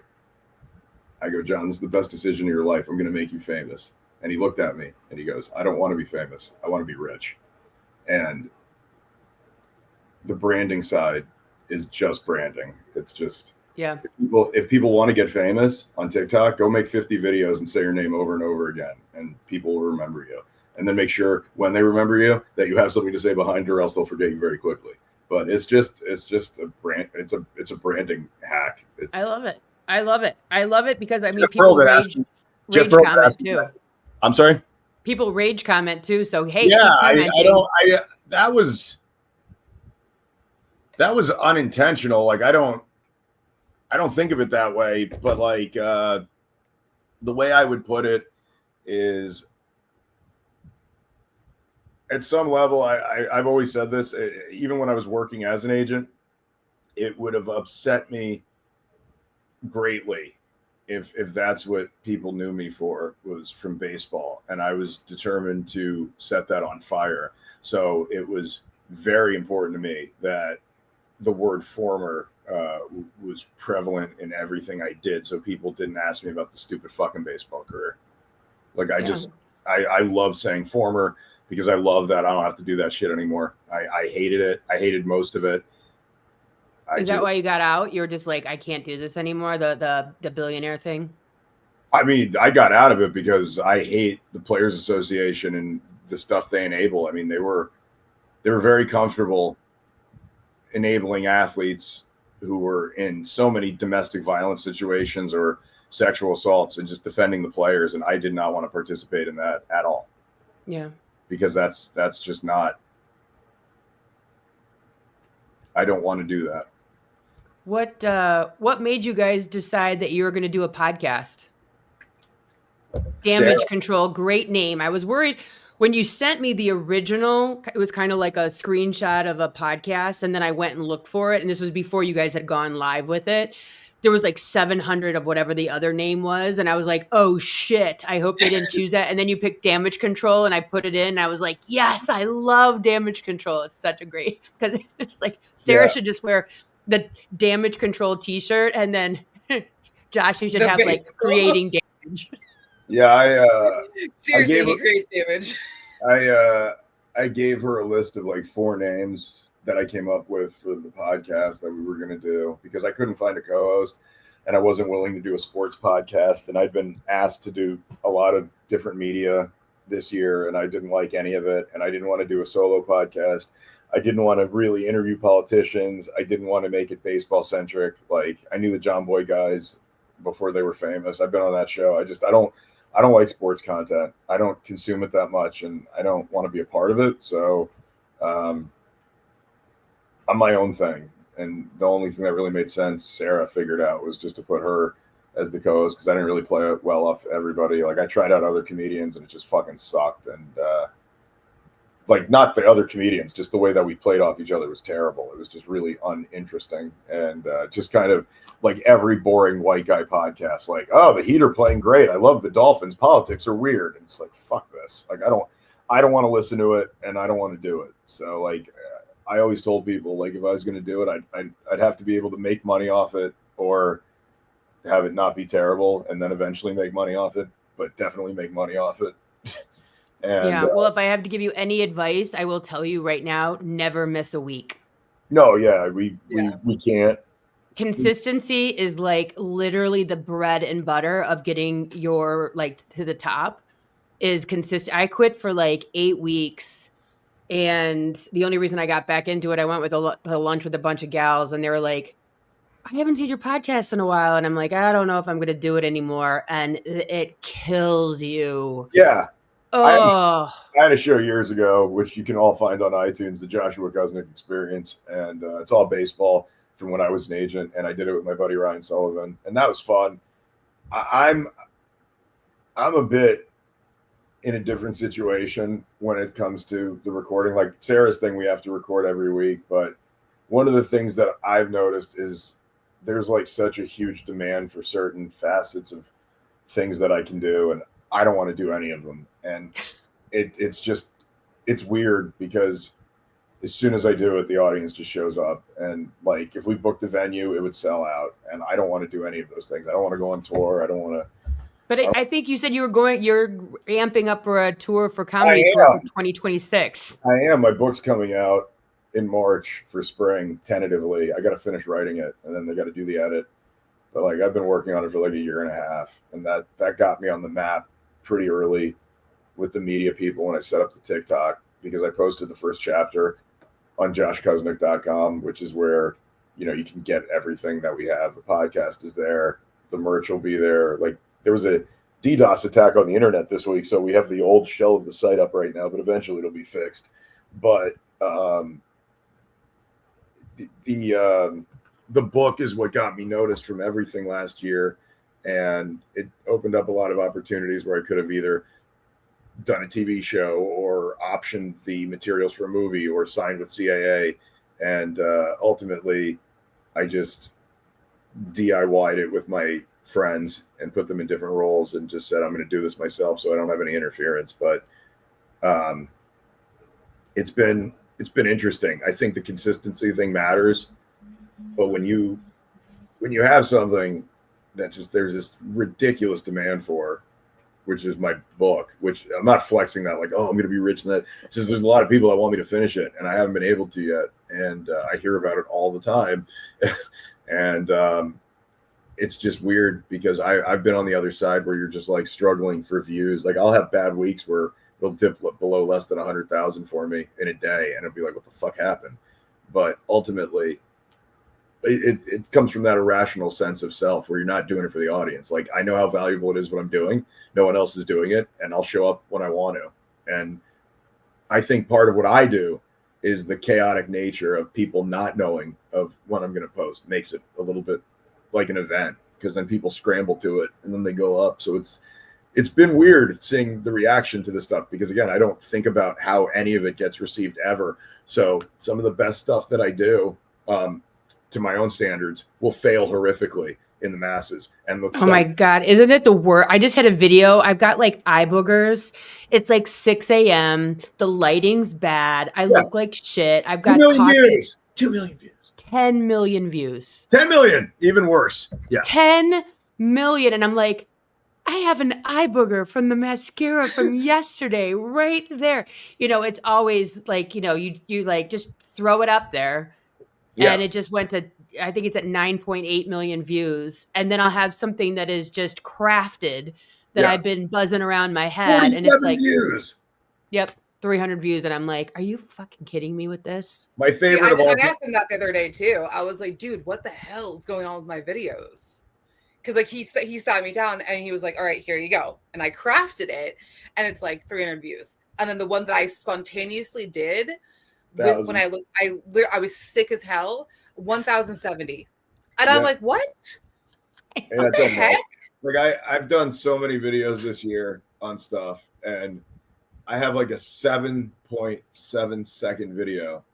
I go, John, this is the best decision of your life. I'm going to make you famous. And he looked at me and he goes, I don't want to be famous. I want to be rich. And the branding side is just branding. It's just, Yeah. if people want to get famous on TikTok, go make 50 videos and say your name over and over again, and people will remember you. And then make sure when they remember you that you have something to say behind, or else they'll forget you very quickly. But it's just a brand. It's a branding hack. I love it. I love it. I love it because, I mean, Jeff people Pearlman asked Jeff rage Pearlman comment asked me too. that. I'm sorry. People rage comment too. So, hey, Yeah, keep commenting. I don't. That was unintentional. Like, I don't think of it that way. But like, the way I would put it is, at some level, I've always said this, even when I was working as an agent, it would have upset me greatly if that's what people knew me for, was from baseball, and I was determined to set that on fire. So it was very important to me that the word former was prevalent in everything I did, so people didn't ask me about the stupid fucking baseball career. Like I love saying former because I love that I don't have to do that shit anymore. I hated it. I hated most of it. Is that why you got out? You're just like, I can't do this anymore. The billionaire thing. I mean, I got out of it because I hate the Players Association and the stuff they enable. I mean, they were very comfortable enabling athletes who were in so many domestic violence situations or sexual assaults and just defending the players. And I did not want to participate in that at all. Yeah. Because that's just not, I don't want to do that. What made you guys decide that you were going to do a podcast? Damage Control, great name. I was worried when you sent me the original, it was kind of like a screenshot of a podcast, and then I went and looked for it, and this was before you guys had gone live with it. There was like 700 of whatever the other name was, and I was like, oh shit, I hope they didn't choose that. And then you picked Damage Control, and I put it in, and I was like, yes, I love Damage Control. It's such a great, because it's like Sarah should just wear the Damage Control t-shirt, and then Josh, you should have like creating damage. Yeah, seriously, he creates damage. I gave her a list of like 4 names that I came up with for the podcast that we were going to do because I couldn't find a co-host and I wasn't willing to do a sports podcast. And I'd been asked to do a lot of different media this year and I didn't like any of it. And I didn't want to do a solo podcast. I didn't want to really interview politicians. I didn't want to make it baseball centric. Like I knew the John Boy guys before they were famous. I've been on that show. I don't like sports content. I don't consume it that much, and I don't want to be a part of it. So I'm my own thing. And the only thing that really made sense, Sarah figured out, was just to put her as the co-host because I didn't really play it well off everybody. Like I tried out other comedians, and it just fucking sucked. And like not the other comedians, just the way that we played off each other was terrible. It was just really uninteresting and just kind of like every boring white guy podcast. Like, oh, the Heat are playing great. I love the Dolphins. Politics are weird. And it's like, fuck this. Like, I don't want to listen to it, and I don't want to do it. So like, I always told people like if I was going to do it, I'd have to be able to make money off it or have it not be terrible, and then eventually make money off it, but definitely make money off it. And, yeah. Well, if I have to give you any advice, I will tell you right now, never miss a week. No, yeah, we can't. Consistency is like literally the bread and butter of getting your like to the top is consistent. I quit for like 8 weeks. And the only reason I got back into it, I went with a lunch with a bunch of gals and they were like, I haven't seen your podcast in a while. And I'm like, I don't know if I'm going to do it anymore. And it kills you. Yeah. Oh, I had a show years ago, which you can all find on iTunes, the Joshua Kusnick Experience. And it's all baseball from when I was an agent. And I did it with my buddy Ryan Sullivan. And that was fun. I'm a bit in a different situation when it comes to the recording. Like Sarah's thing, we have to record every week. But one of the things that I've noticed is there's like such a huge demand for certain facets of things that I can do. And I don't want to do any of them. And it's weird because as soon as I do it, the audience just shows up. And like, if we booked a venue, it would sell out. And I don't want to do any of those things. I don't want to go on tour. I don't want to. But I think you said you're amping up for a tour for comedy tour for 2026. I am. My book's coming out in March for spring, tentatively. I got to finish writing it and then they got to do the edit. But like, I've been working on it for like a year and a half. And that got me on the map pretty early with the media people when I set up the TikTok, because I posted the first chapter on joshkusnick.com, which is where, you can get everything that we have. The podcast is there. The merch will be there. Like there was a DDoS attack on the internet this week. So we have the old shell of the site up right now, but eventually it'll be fixed. But the book is what got me noticed from everything last year. And it opened up a lot of opportunities where I could have either done a TV show or optioned the materials for a movie or signed with CAA. And ultimately, I just DIY'd it with my friends and put them in different roles and just said, I'm going to do this myself so I don't have any interference. But it's been interesting. I think the consistency thing matters, but when you have something that just there's this ridiculous demand for, which is my book, which I'm not flexing that like, oh, I'm going to be rich in that. It's just there's a lot of people that want me to finish it, and I haven't been able to yet. And I hear about it all the time. And it's just weird because I've been on the other side where you're just like struggling for views. Like I'll have bad weeks where it'll dip below less than 100,000 for me in a day. And it'll be like, what the fuck happened? But ultimately, it comes from that irrational sense of self where you're not doing it for the audience. Like I know how valuable it is what I'm doing. No one else is doing it, and I'll show up when I want to. And I think part of what I do is the chaotic nature of people not knowing of when I'm going to post makes it a little bit like an event, because then people scramble to it and then they go up. So it's been weird seeing the reaction to this stuff, because again, I don't think about how any of it gets received ever. So some of the best stuff that I do, to my own standards, will fail horrifically in the masses. And oh my God, isn't it the worst? I just had a video. I've got like eye boogers. It's like 6 a.m. The lighting's bad. I look like shit. I've got 2 million views. 2 million views. 10 million views. 10 million, even worse. Yeah. 10 million. And I'm like, I have an eye booger from the mascara from yesterday right there. You know, it's always like, you know, you like just throw it up there. Yeah. And it just went to, I think it's at 9.8 million views. And then I'll have something that is just crafted that I've been buzzing around my head. And it's like, views. Yep, 300 views. And I'm like, are you fucking kidding me with this? My favorite of all. I asked him that the other day too. I was like, dude, what the hell is going on with my videos? Because like he sat me down and he was like, all right, here you go. And I crafted it and it's like 300 views. And then the one that I spontaneously did when I looked, I was sick as hell, 1,070. And I'm like, what? What the heck? Like I've done so many videos this year on stuff, and I have like a 7.7 second video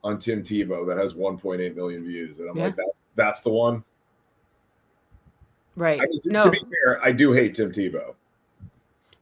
on Tim Tebow that has 1.8 million views. And I'm like, that's the one. Right. I mean, to be fair, I do hate Tim Tebow.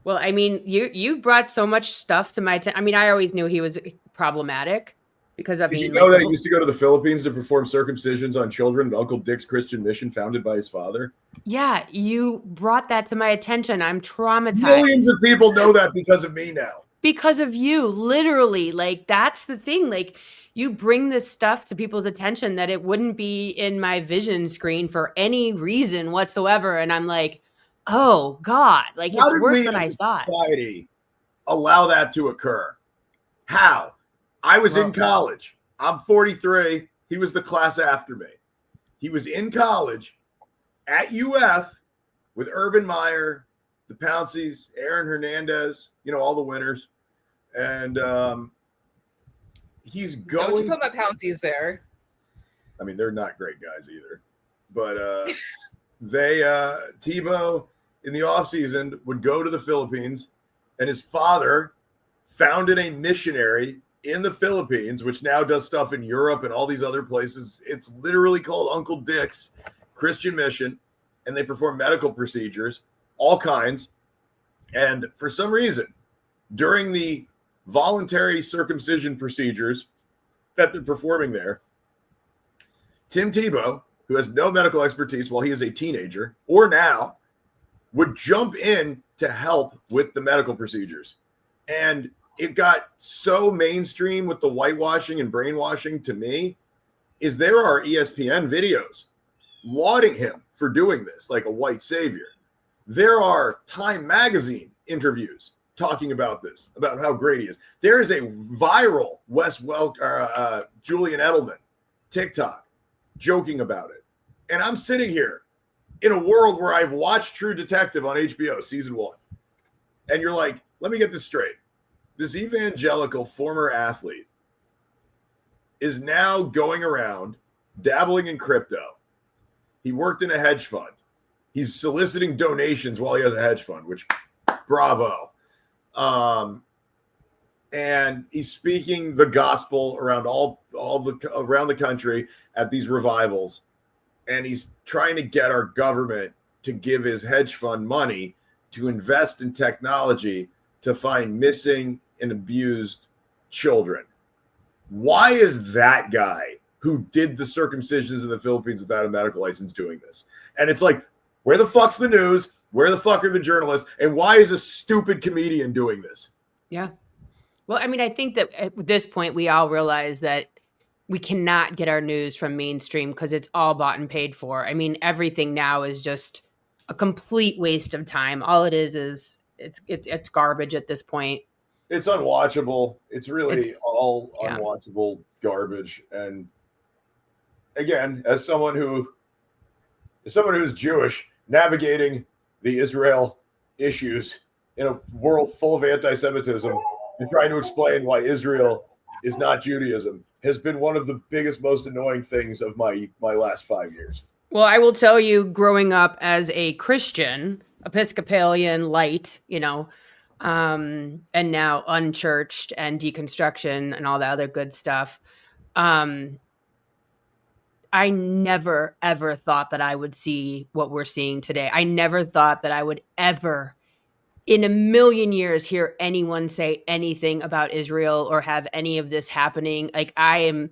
Well, I mean, you brought so much stuff to my attention. I mean, I always knew he was problematic because Did you know that he used to go to the Philippines to perform circumcisions on children at Uncle Dick's Christian mission founded by his father? Yeah, you brought that to my attention. I'm traumatized. Millions of people know that because of me now. Because of you, literally. Like, that's the thing. Like, you bring this stuff to people's attention that it wouldn't be in my vision screen for any reason whatsoever. And I'm like, oh God, like it's worse than I thought. Society allow that to occur. How? I was in college. I'm 43. He was the class after me. He was in college at UF with Urban Meyer, the Pounceys, Aaron Hernandez, you know, all the winners. And he's going. Don't you put my Pounceys there? I mean, they're not great guys either. But Tebow in the offseason would go to the Philippines, and his father founded a missionary in the Philippines, which now does stuff in Europe and all these other places. It's literally called Uncle Dick's Christian Mission, and they perform medical procedures, all kinds. And for some reason, during the voluntary circumcision procedures that they're performing there, Tim Tebow, who has no medical expertise while he is a teenager or now, would jump in to help with the medical procedures. And it got so mainstream with the whitewashing and brainwashing to me is there are ESPN videos lauding him for doing this like a white savior. There are Time Magazine interviews talking about this, about how great he is. There is a viral Julian Edelman TikTok joking about it. And I'm sitting here in a world where I've watched True Detective on HBO season 1. And you're like, let me get this straight. This evangelical former athlete is now going around dabbling in crypto. He worked in a hedge fund. He's soliciting donations while he has a hedge fund, which bravo. And he's speaking the gospel around around the country at these revivals. And he's trying to get our government to give his hedge fund money to invest in technology to find missing and abused children. Why is that guy who did the circumcisions in the Philippines without a medical license doing this? And it's like, where the fuck's the news? Where the fuck are the journalists? And why is a stupid comedian doing this? Yeah. Well, I mean, I think that at this point, we all realize that we cannot get our news from mainstream because it's all bought and paid for. I mean, everything now is just a complete waste of time. All it is it's garbage at this point. It's unwatchable. It's really all yeah. unwatchable garbage. And again, as someone who's Jewish, navigating the Israel issues in a world full of anti-Semitism and trying to explain why Israel is not Judaism has been one of the biggest, most annoying things of my last 5 years. Well, I will tell you, growing up as a Christian, Episcopalian light, and now unchurched and deconstruction and all that other good stuff. I never, ever thought that I would see what we're seeing today. I never thought that I would ever in a million years hear anyone say anything about Israel or have any of this happening. Like I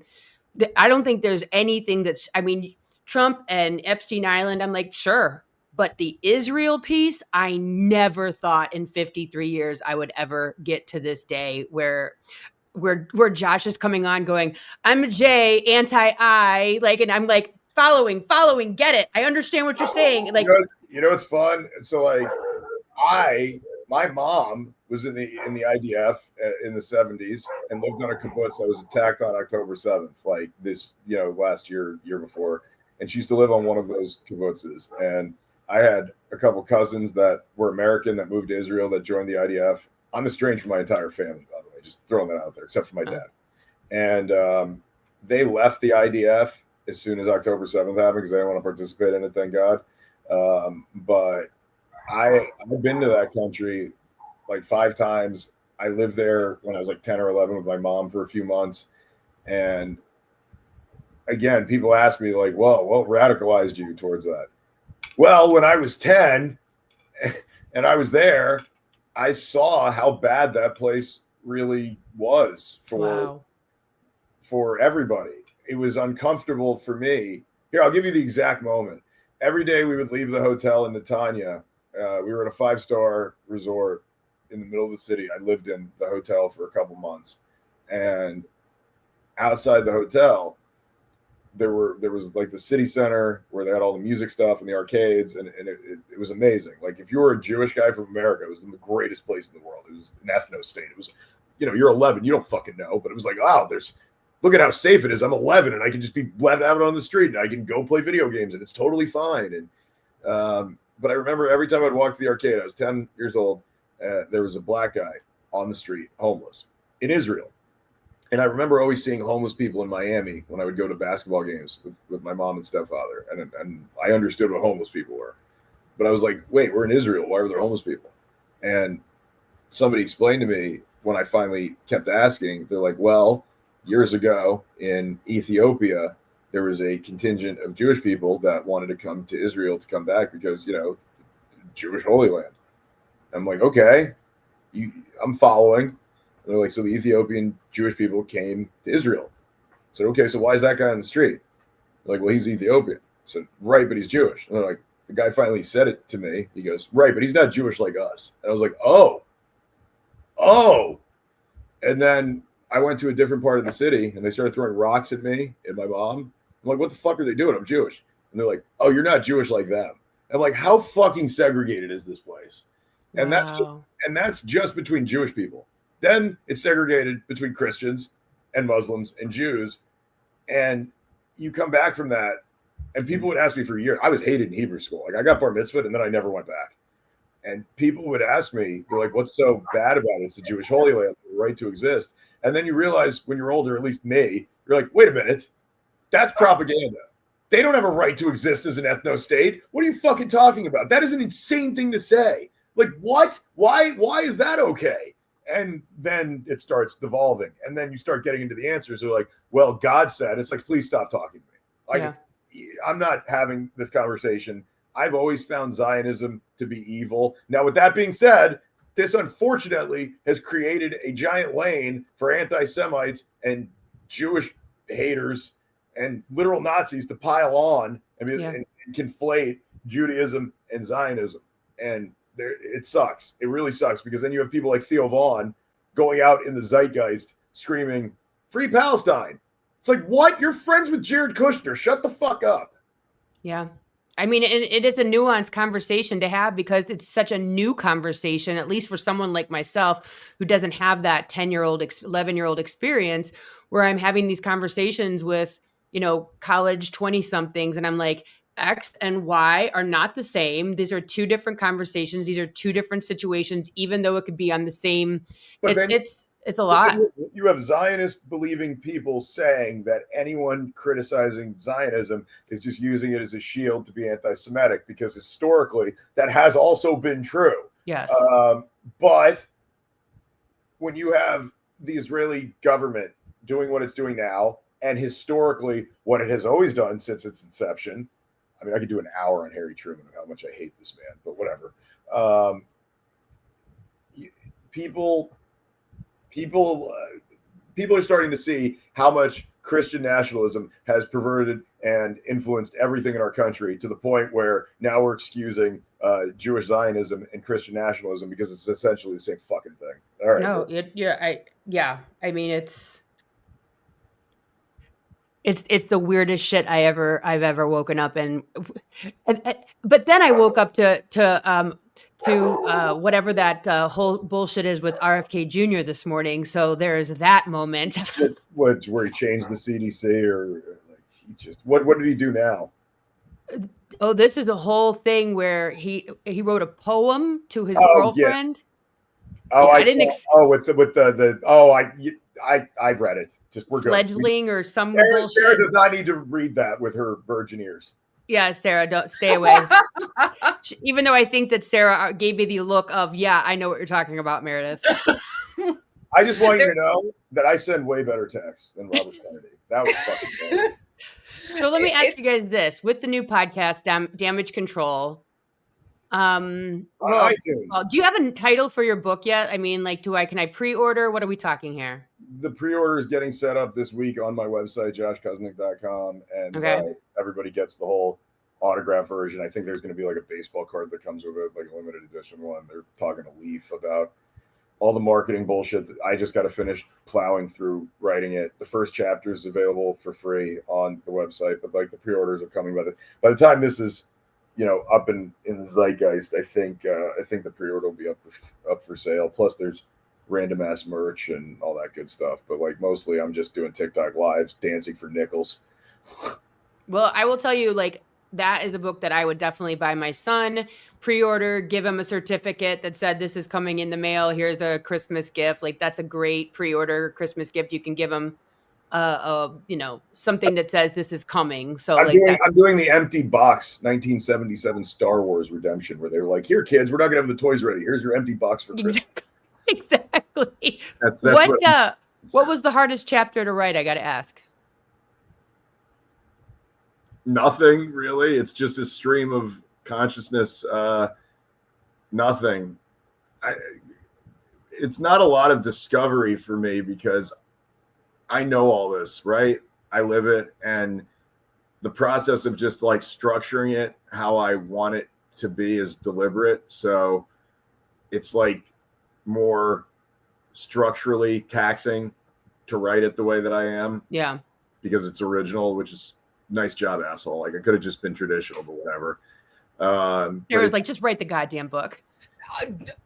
don't think there's anything Trump and Epstein Island, I'm like, sure. But the Israel piece, I never thought in 53 years I would ever get to this day where Josh is coming on going, I'm a J, anti-I, and I'm like, following, get it. I understand what you're saying. Like, it's fun. So my mom was in the IDF in the 70s and lived on a kibbutz that was attacked on October 7th, like this, last year before. And she used to live on one of those kibbutzes. And I had a couple cousins that were American that moved to Israel that joined the IDF. I'm estranged from my entire family, by the way, just throwing that out there, except for my dad. And they left the IDF as soon as October 7th happened because they didn't want to participate in it, thank God. But I've been to that country like 5 times. I lived there when I was like 10 or 11 with my mom for a few months. And again, people ask me like, well, what radicalized you towards that? Well, when I was 10 and I was there, I saw how bad that place really was for everybody. It was uncomfortable for me. Here, I'll give you the exact moment. Every day we would leave the hotel in Netanya. We were at a 5-star resort in the middle of the city. I lived in the hotel for a couple months. And outside the hotel, there was like the city center where they had all the music stuff and the arcades, and it was amazing. Like if you were a Jewish guy from America, it was the greatest place in the world. It was an ethno state. It was, you're 11, you don't fucking know, but it was like, wow, look at how safe it is. I'm 11 and I can just be left out on the street and I can go play video games and it's totally fine. And but I remember every time I'd walk to the arcade, I was 10 years old, there was a black guy on the street, homeless, in Israel. And I remember always seeing homeless people in Miami when I would go to basketball games with my mom and stepfather. And I understood what homeless people were. But I was like, wait, we're in Israel. Why are there homeless people? And somebody explained to me when I finally kept asking, they're like, well, years ago in Ethiopia, there was a contingent of Jewish people that wanted to come to Israel to come back because, Jewish Holy Land. I'm like, okay, I'm following. And they're like, so the Ethiopian Jewish people came to Israel. I said, okay, so why is that guy on the street? They're like, well, he's Ethiopian. I said, right, but he's Jewish. And they're like, the guy finally said it to me. He goes, right, but he's not Jewish like us. And I was like, oh. And then I went to a different part of the city and they started throwing rocks at me and my mom. I'm like, what the fuck are they doing? I'm Jewish. And they're like, oh, you're not Jewish like them. I'm like, how fucking segregated is this place? And that's just between Jewish people. Then it's segregated between Christians and Muslims and Jews. And you come back from that, and people would ask me for years. I was hated in Hebrew school. Like I got bar mitzvahed, and then I never went back. And people would ask me, they're like, what's so bad about it? It's a Jewish Holy Land, the right to exist. And then you realize when you're older, at least me, you're like, wait a minute, that's propaganda. They don't have a right to exist as an ethno state. What are you fucking talking about? That is an insane thing to say. Like, what? Why is that okay? And then it starts devolving. And then you start getting into the answers. They're like, well, God said. It's like, please stop talking to me. I'm not having this conversation. I've always found Zionism to be evil. Now, with that being said, this unfortunately has created a giant lane for anti-Semites and Jewish haters and literal Nazis to pile on and conflate Judaism and Zionism. And it sucks. It really sucks, because then you have people like Theo Vaughn going out in the zeitgeist screaming, "Free Palestine." It's like, what? You're friends with Jared Kushner. Shut the fuck up. Yeah. I mean, it is a nuanced conversation to have, because it's such a new conversation, at least for someone like myself who doesn't have that 10-year-old, 11-year-old experience, where I'm having these conversations with, college 20-somethings. And I'm like, X and Y are not the same. These are two different conversations. These are two different situations, even though it could be on the same. But It's a lot. You have Zionist believing people saying that anyone criticizing Zionism is just using it as a shield to be anti-Semitic, because historically that has also been true. Yes. But when you have the Israeli government doing what it's doing now, and historically what it has always done since its inception, I mean, I could do an hour on Harry Truman of how much I hate this man, but whatever. People are starting to see how much Christian nationalism has perverted and influenced everything in our country, to the point where now we're excusing Jewish Zionism and Christian nationalism because it's essentially the same fucking thing. All right. No, I mean, it's the weirdest shit I've ever woken up and but then I woke up to whatever that whole bullshit is with RFK Jr. this morning. So there's that moment. Where he changed the CDC, or like he just what did he do now? Oh, this is a whole thing where he wrote a poem to his girlfriend. Yeah. Oh, I read it. Just we're good. Fledgling or some bullshit. Sarah does not need to read that with her virgin ears. Yeah, Sarah, don't stay away. Even though I think that Sarah gave me the look of, yeah, I know what you're talking about, Meredyth. I just want you to know that I send way better texts than Robert Kennedy. That was fucking bad. So let me ask you guys this: with the new podcast, Damage Control, on iTunes. Do you have a title for your book yet? I mean, like, can I pre-order? What are we talking here? The pre-order is getting set up this week on my website, joshkusnick.com, and everybody gets the whole autograph version. I think there's going to be like a baseball card that comes with it, like a limited edition one. They're talking to Leaf about all the marketing bullshit that I just got to finish plowing through writing it. The first chapter is available for free on the website, but like the pre-orders are coming by the time this is, up in the zeitgeist. I think the pre-order will be up for sale. Plus there's random ass merch and all that good stuff. But like mostly I'm just doing TikTok lives, dancing for nickels. Well, I will tell you, like, that is a book that I would definitely buy my son, pre-order, give him a certificate that said this is coming in the mail. Here's a Christmas gift. Like, that's a great pre-order Christmas gift. You can give him, something that says this is coming. So I'm doing the empty box 1977 Star Wars Redemption, where they were like, here, kids, we're not gonna have the toys ready. Here's your empty box for Christmas. Exactly. That's what was the hardest chapter to write? I got to ask. Nothing really. It's just a stream of consciousness. Nothing. It's not a lot of discovery for me, because I know all this, right? I live it, and the process of just like structuring it how I want it to be is deliberate. So it's like more structurally taxing to write it the way that I am. Yeah. Because it's original, which is nice job, asshole. Like, it could have just been traditional, but whatever. It was like, just write the goddamn book.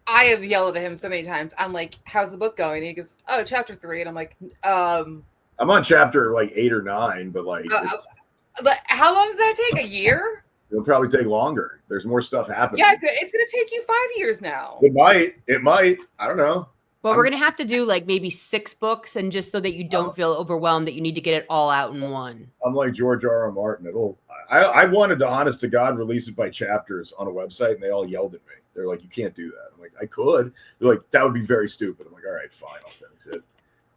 I have yelled at him so many times. I'm like, how's the book going? And he goes, oh, chapter 3. And I'm like, I'm on chapter like 8 or 9, but like, how long does that take? A year? It'll probably take longer. There's more stuff happening. Yeah, it's going to take you 5 years now. It might. I don't know. Well, we're going to have to do like maybe 6 books, and just so that you don't feel overwhelmed that you need to get it all out in one. I'm like George R.R. Martin. I wanted to, honest to God, release it by chapters on a website, and they all yelled at me. They're like, you can't do that. I'm like, I could. They're like, that would be very stupid. I'm like, all right, fine, I'll finish it.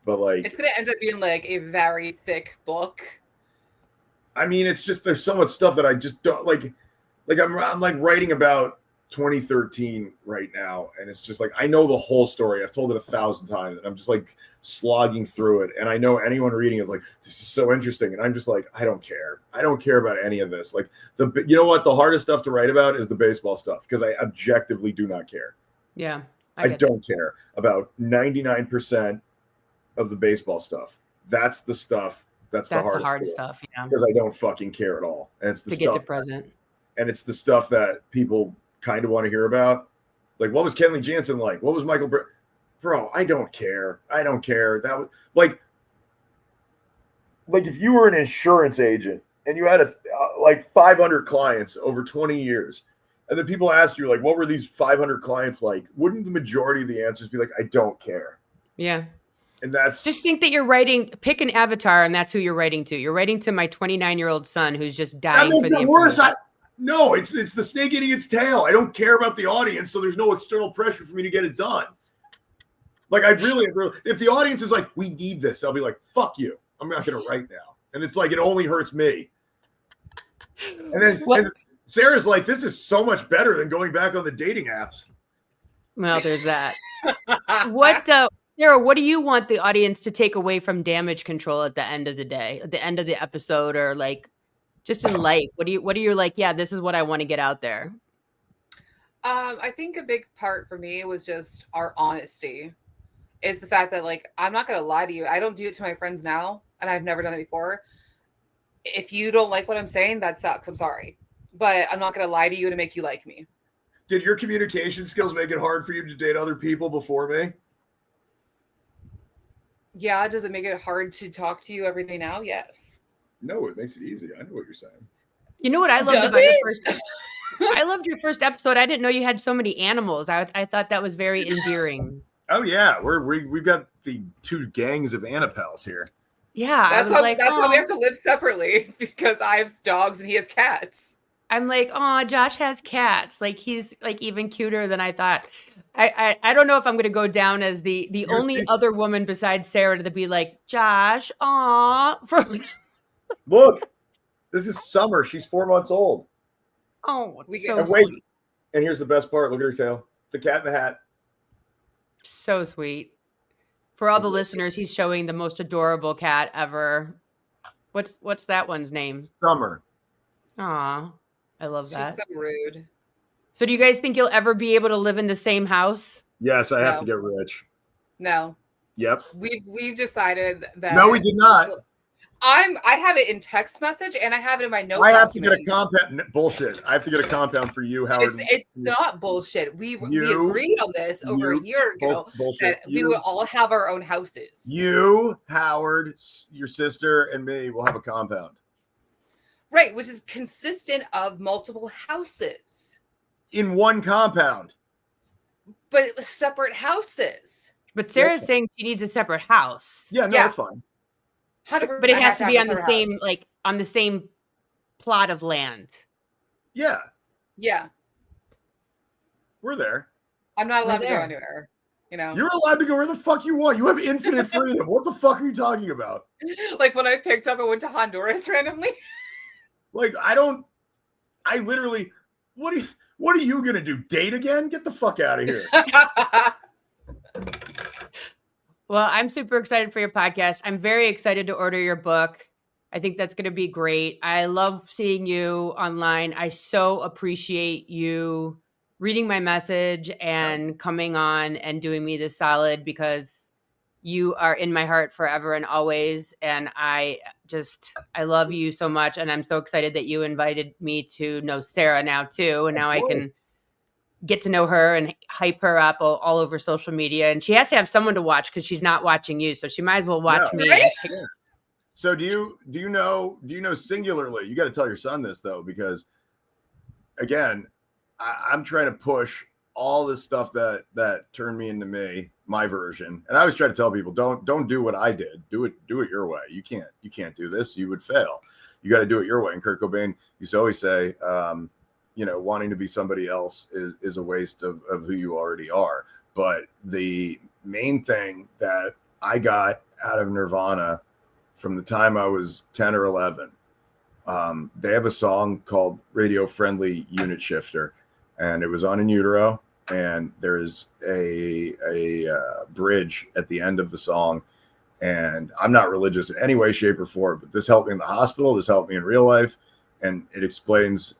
But like, it's going to end up being like a very thick book. I mean, it's just, there's so much stuff that I just don't like. like I'm like writing about 2013 right now, and it's just like I know the whole story. I've told it 1,000 times, and I'm just like slogging through it. And I know anyone reading it is like, this is so interesting, and I'm just like, I don't care. I don't care about any of this. Like you know what? The hardest stuff to write about is the baseball stuff because I objectively do not care. Yeah, I don't care about 99% of the baseball stuff. That's the stuff. That's the the hardest hard stuff. Yeah, because I don't fucking care at all. And it's the to stuff get to present. and it's the stuff that people kind of want to hear about. Like, what was Kenley Jansen like? What was Michael? Bro, I don't care. I don't care. That was like if you were an insurance agent and you had like 500 clients over 20 years, and then people asked you like, what were these 500 clients like? Wouldn't the majority of the answers be like, I don't care? Yeah. And that's just think that you're writing, pick an avatar, and that's who you're writing to. You're writing to my 29-year-old son who's just dying that makes for the it worse. information. No, it's the snake eating its tail. I don't care about the audience, so there's no external pressure for me to get it done. Like I really, if the audience is like, we need this, I'll be like, fuck you. I'm not going to write now. And it's like, it only hurts me. And then and Sarah's like, this is so much better than going back on the dating apps. Well, there's that. Sarah, what do you want the audience to take away from damage control at the end of the day, at the end of the episode, or like just in life? What are you like, yeah, this is what I want to get out there? I think a big part for me was just our honesty. Is the fact that like I'm not gonna lie to you. I don't do it to my friends now, and I've never done it before. If you don't like what I'm saying, that sucks. I'm sorry. But I'm not gonna lie to you to make you like me. Did your communication skills make it hard for you to date other people before me? Yeah, does it make it hard to talk to you every day now? Yes. No, it makes it easy. I know what you're saying. You know what I loved about your first I loved your first episode. I didn't know you had so many animals. I thought that was very endearing. Oh yeah, we've got the two gangs of Annapels here. Yeah, that's how we have to live separately because I have dogs and he has cats. I'm like, oh, Josh has cats. Like he's like even cuter than I thought. I don't know if I'm going to go down as the only other woman besides Sarah to be like, Josh, aw. Look, this is Summer. She's 4 months old. Oh, and wait, sweet. And here's the best part. Look at her tail. The cat in the hat. So sweet. For all the listeners, he's showing the most adorable cat ever. What's that one's name? Summer. Aw, I love that. She's so rude. So do you guys think you'll ever be able to live in the same house? Yes, I have to get rich. No. Yep. We've decided that. No, we did not. I have it in text message and I have it in my note. I have to get a compound. Bullshit. I have to get a compound for you, Howard. It's not bullshit. We agreed on this over a year ago that we would all have our own houses. You, Howard, your sister, and me will have a compound. Right, which is consistent of multiple houses. In one compound. But it was separate houses. But Sarah's saying she needs a separate house. Yeah, that's fine. But it has to be on the same, like on the same plot of land. Yeah. Yeah. We're there. I'm not allowed to go anywhere. You know, you're allowed to go where the fuck you want. You have infinite freedom. What the fuck are you talking about? Like when I picked up and went to Honduras randomly. Like I literally. What are you gonna do? Date again? Get the fuck out of here. Well, I'm super excited for your podcast. I'm very excited to order your book. I think that's going to be great. I love seeing you online. I so appreciate you reading my message and coming on and doing me this solid because you are in my heart forever and always. And I love you so much. And I'm so excited that you invited me to know Sarah now too. And now I can get to know her and hype her up all over social media. And she has to have someone to watch because she's not watching you. So she might as well watch me. Right? So do you know singularly, you got to tell your son this though, because again, I'm trying to push all this stuff that turned me into me, my version. And I always try to tell people, don't do what I did. Do it your way. You can't do this. You would fail. You got to do it your way. And Kurt Cobain used to always say, wanting to be somebody else is a waste of who you already are. But the main thing that I got out of Nirvana from the time I was 10 or 11 They have a song called Radio Friendly Unit Shifter, and it was on In Utero. And there's a bridge at the end of the song. And I'm not religious in any way, shape, or form, but this helped me in the hospital. This helped me in real life. And it explains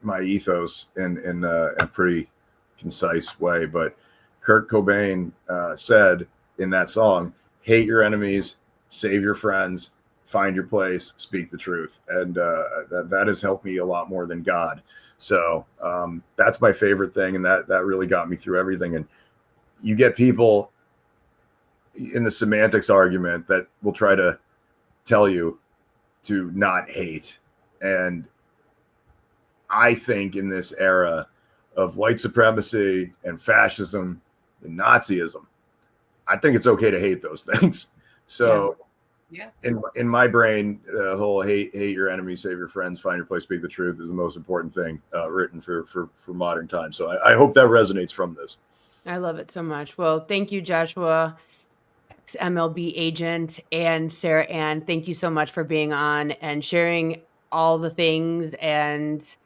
my ethos in a pretty concise way. But Kurt Cobain said in that song, hate your enemies, save your friends, find your place, speak the truth. And that has helped me a lot more than God. So that's my favorite thing. And that really got me through everything. And you get people in the semantics argument that will try to tell you to not hate. And I think in this era of white supremacy and fascism and Nazism, I think it's okay to hate those things. So yeah. In my brain, the whole hate your enemies, save your friends, find your place, speak the truth is the most important thing written for modern times. So I hope that resonates from this. I love it so much. Well, thank you, Joshua, MLB Agent, and Sarah Ann. Thank you so much for being on and sharing all the things and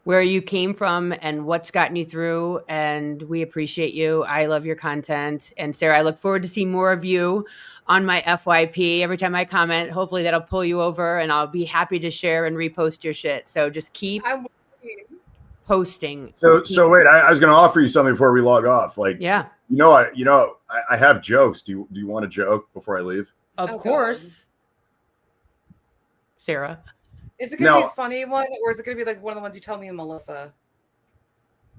where you came from and what's gotten you through. And we appreciate you. I love your content. And Sarah, I look forward to seeing more of you on my FYP. Every time I comment, hopefully that'll pull you over and I'll be happy to share and repost your shit. So just keep posting. So wait, I was going to offer you something before we log off. Like, yeah, I have jokes. Do you want a joke before I leave? Of course. God. Sarah. Is it going to be a funny one, or is it going to be like one of the ones you tell me and Melissa?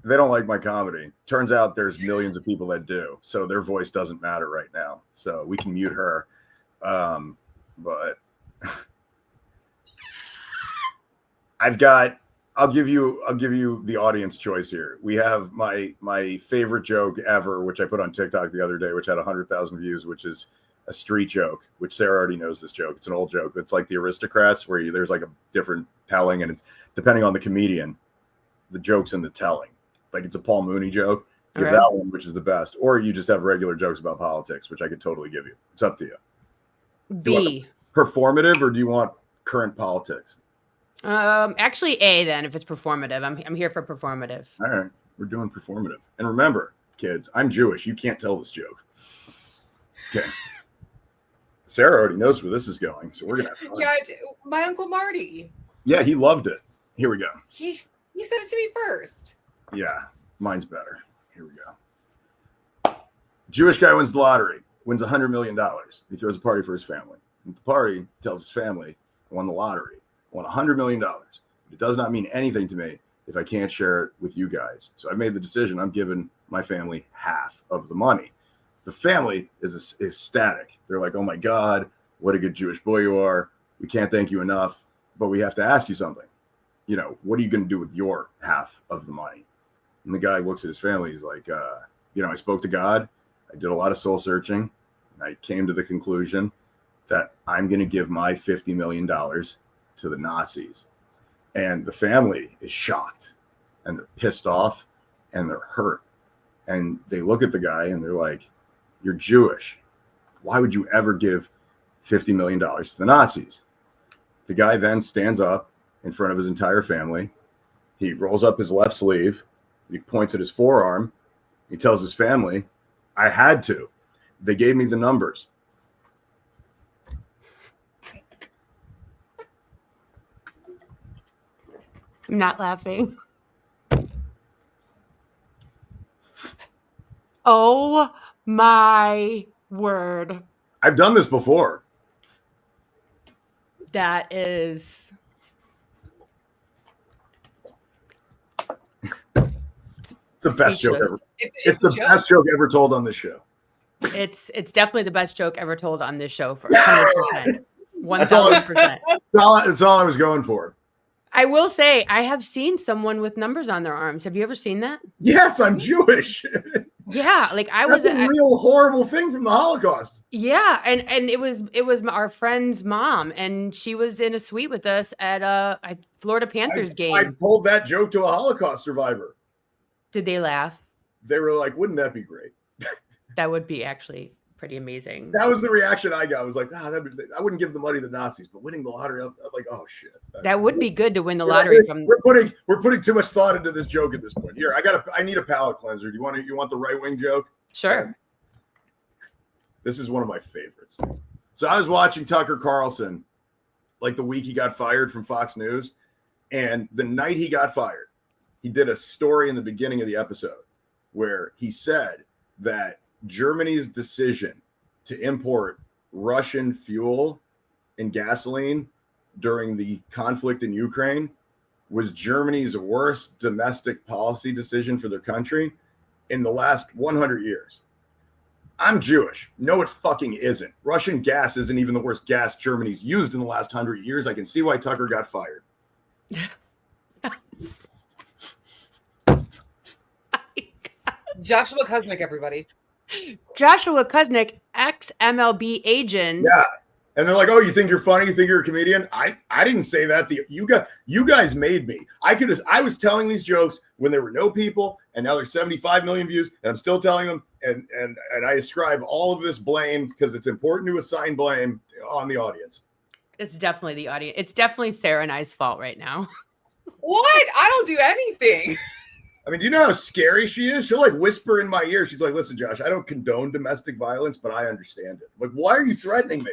They don't like my comedy. Turns out there's millions of people that do, so their voice doesn't matter right now. So we can mute her. But I'll give you the audience choice here. We have my favorite joke ever, which I put on TikTok the other day, which had 100,000 views, which is a street joke, which Sarah already knows this joke. It's an old joke. It's like the Aristocrats, where there's like a different telling, and it's depending on the comedian, the joke's in the telling. Like it's a Paul Mooney joke. Give that one, which is the best, or you just have regular jokes about politics, which I could totally give you. It's up to you. B. Do you want performative, or do you want current politics? Actually, A. Then, if it's performative, I'm here for performative. All right, we're doing performative. And remember, kids, I'm Jewish. You can't tell this joke. Okay. Sarah already knows where this is going, so we're gonna have fun. Yeah, my Uncle Marty. Yeah, he loved it. Here we go. He said it to me first. Yeah, mine's better. Here we go. Jewish guy wins the lottery, wins $100 million. He throws a party for his family. At the party, tells his family, I won the lottery. I won $100 million. It does not mean anything to me if I can't share it with you guys. So I made the decision. I'm giving my family half of the money. The family is ecstatic. They're like, oh my God, what a good Jewish boy you are. We can't thank you enough, but we have to ask you something. What are you going to do with your half of the money? And the guy looks at his family. He's like, I spoke to God. I did a lot of soul searching. And I came to the conclusion that I'm going to give my $50 million to the Nazis. And the family is shocked and they're pissed off and they're hurt. And they look at the guy and they're like, you're Jewish. Why would you ever give $50 million to the Nazis? The guy then stands up in front of his entire family. He rolls up his left sleeve. He points at his forearm. He tells his family, I had to. They gave me the numbers. I'm not laughing. Oh my word. I've done this before. That is... It's the best joke ever. It's the best joke ever told on this show. It's definitely the best joke ever told on this show for 100%. 1,000%. That's all I was going for. I will say, I have seen someone with numbers on their arms. Have you ever seen that? Yes, I'm Jewish. Yeah, like That's a real horrible thing from the Holocaust. Yeah, and it was our friend's mom, and she was in a suite with us at a Florida Panthers game. I told that joke to a Holocaust survivor. Did they laugh? They were like, "Wouldn't that be great?" That would be actually pretty amazing. That was the reaction I got. I was like, I wouldn't give the money to the Nazis, but winning the lottery, I'm like, oh shit. That would be good to win the lottery from. We're putting too much thought into this joke at this point. Here, I need a palate cleanser. Do you want the right wing joke? Sure. This is one of my favorites. So I was watching Tucker Carlson like the week he got fired from Fox News, and the night he got fired, he did a story in the beginning of the episode where he said that Germany's decision to import Russian fuel and gasoline during the conflict in Ukraine was Germany's worst domestic policy decision for their country in the last 100 years. I'm Jewish. No, it fucking isn't. Russian gas isn't even the worst gas Germany's used in the last 100 years. I can see why Tucker got fired. Joshua Kusnick, everybody. Joshua Kusnick, ex-MLB agent. Yeah. And they're like, oh, you think you're funny? You think you're a comedian? I didn't say that. You guys made me. I was telling these jokes when there were no people, and now there's 75 million views, and I'm still telling them. And I ascribe all of this blame because it's important to assign blame on the audience. It's definitely the audience. It's definitely Sarah and I's fault right now. What? I don't do anything. I mean, do you know how scary she is? She'll like whisper in my ear. She's like, listen, Josh, I don't condone domestic violence, but I understand it. Like, why are you threatening me?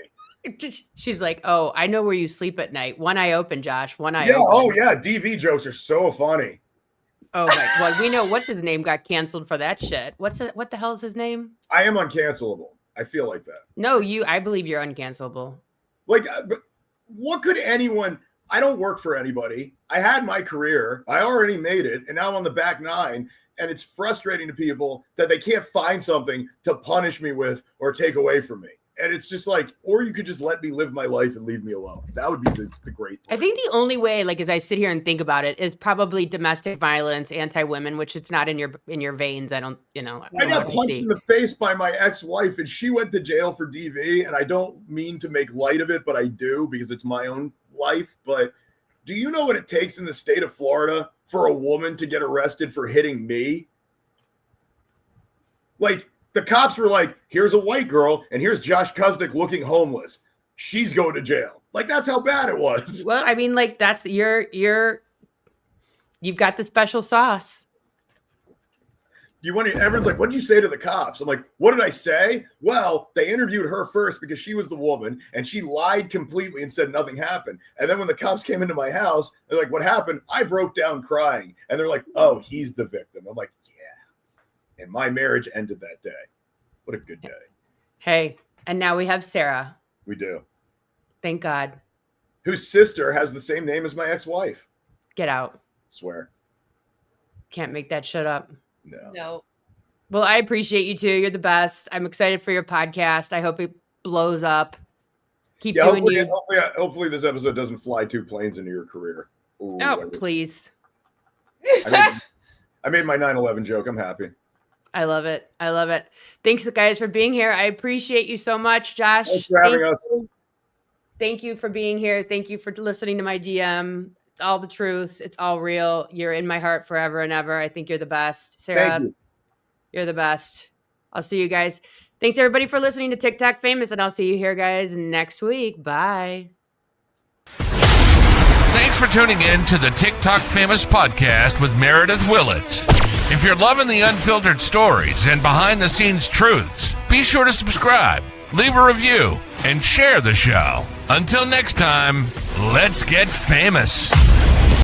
She's like, oh, I know where you sleep at night. One eye open, Josh. One eye open. Oh, yeah. DV jokes are so funny. Oh, my. Well, we know what's his name got canceled for that shit. What the hell is his name? I am uncancelable. I feel like that. No, I believe you're uncancelable. Like, but what could anyone... I don't work for anybody. I had my career. I already made it. And now I'm on the back nine. And it's frustrating to people that they can't find something to punish me with or take away from me. And it's just like, or you could just let me live my life and leave me alone. That would be the great part. I think the only way, like, as I sit here and think about it, is probably domestic violence, anti-women, which it's not in your veins. I don't, I got punched in the face by my ex-wife, and she went to jail for DV. And I don't mean to make light of it, but I do because it's my own life. But do you know what it takes in the state of Florida for a woman to get arrested for hitting me? Like, the cops were like, here's a white girl, and here's Josh Kusnick looking homeless. She's going to jail. Like, that's how bad it was. Well, I mean, like, that's you've got the special sauce. Everyone's like, what did you say to the cops? I'm like, what did I say? Well, they interviewed her first because she was the woman, and she lied completely and said nothing happened. And then when the cops came into my house, they're like, what happened? I broke down crying. And they're like, oh, he's the victim. I'm like, and my marriage ended that day. What a good day. Hey, and now we have Sarah. We do. Thank God. Whose sister has the same name as my ex-wife. Get out. Swear. Can't make that shit up. No. Well, I appreciate you too. You're the best. I'm excited for your podcast. I hope it blows up. Keep doing you. Hopefully this episode doesn't fly 2 planes into your career. Ooh, please. I made my 9/11 joke. I'm happy. I love it. Thanks, guys, for being here. I appreciate you so much, Josh. Thanks for having us. Thank you for being here. Thank you for listening to my DM. It's all the truth. It's all real. You're in my heart forever and ever. I think you're the best. Sarah, you're the best. I'll see you guys. Thanks, everybody, for listening to TikTok Famous, and I'll see you here, guys, next week. Bye. Thanks for tuning in to the TikTok Famous podcast with Meredyth Willett. If you're loving the unfiltered stories and behind-the-scenes truths, be sure to subscribe, leave a review, and share the show. Until next time, let's get famous.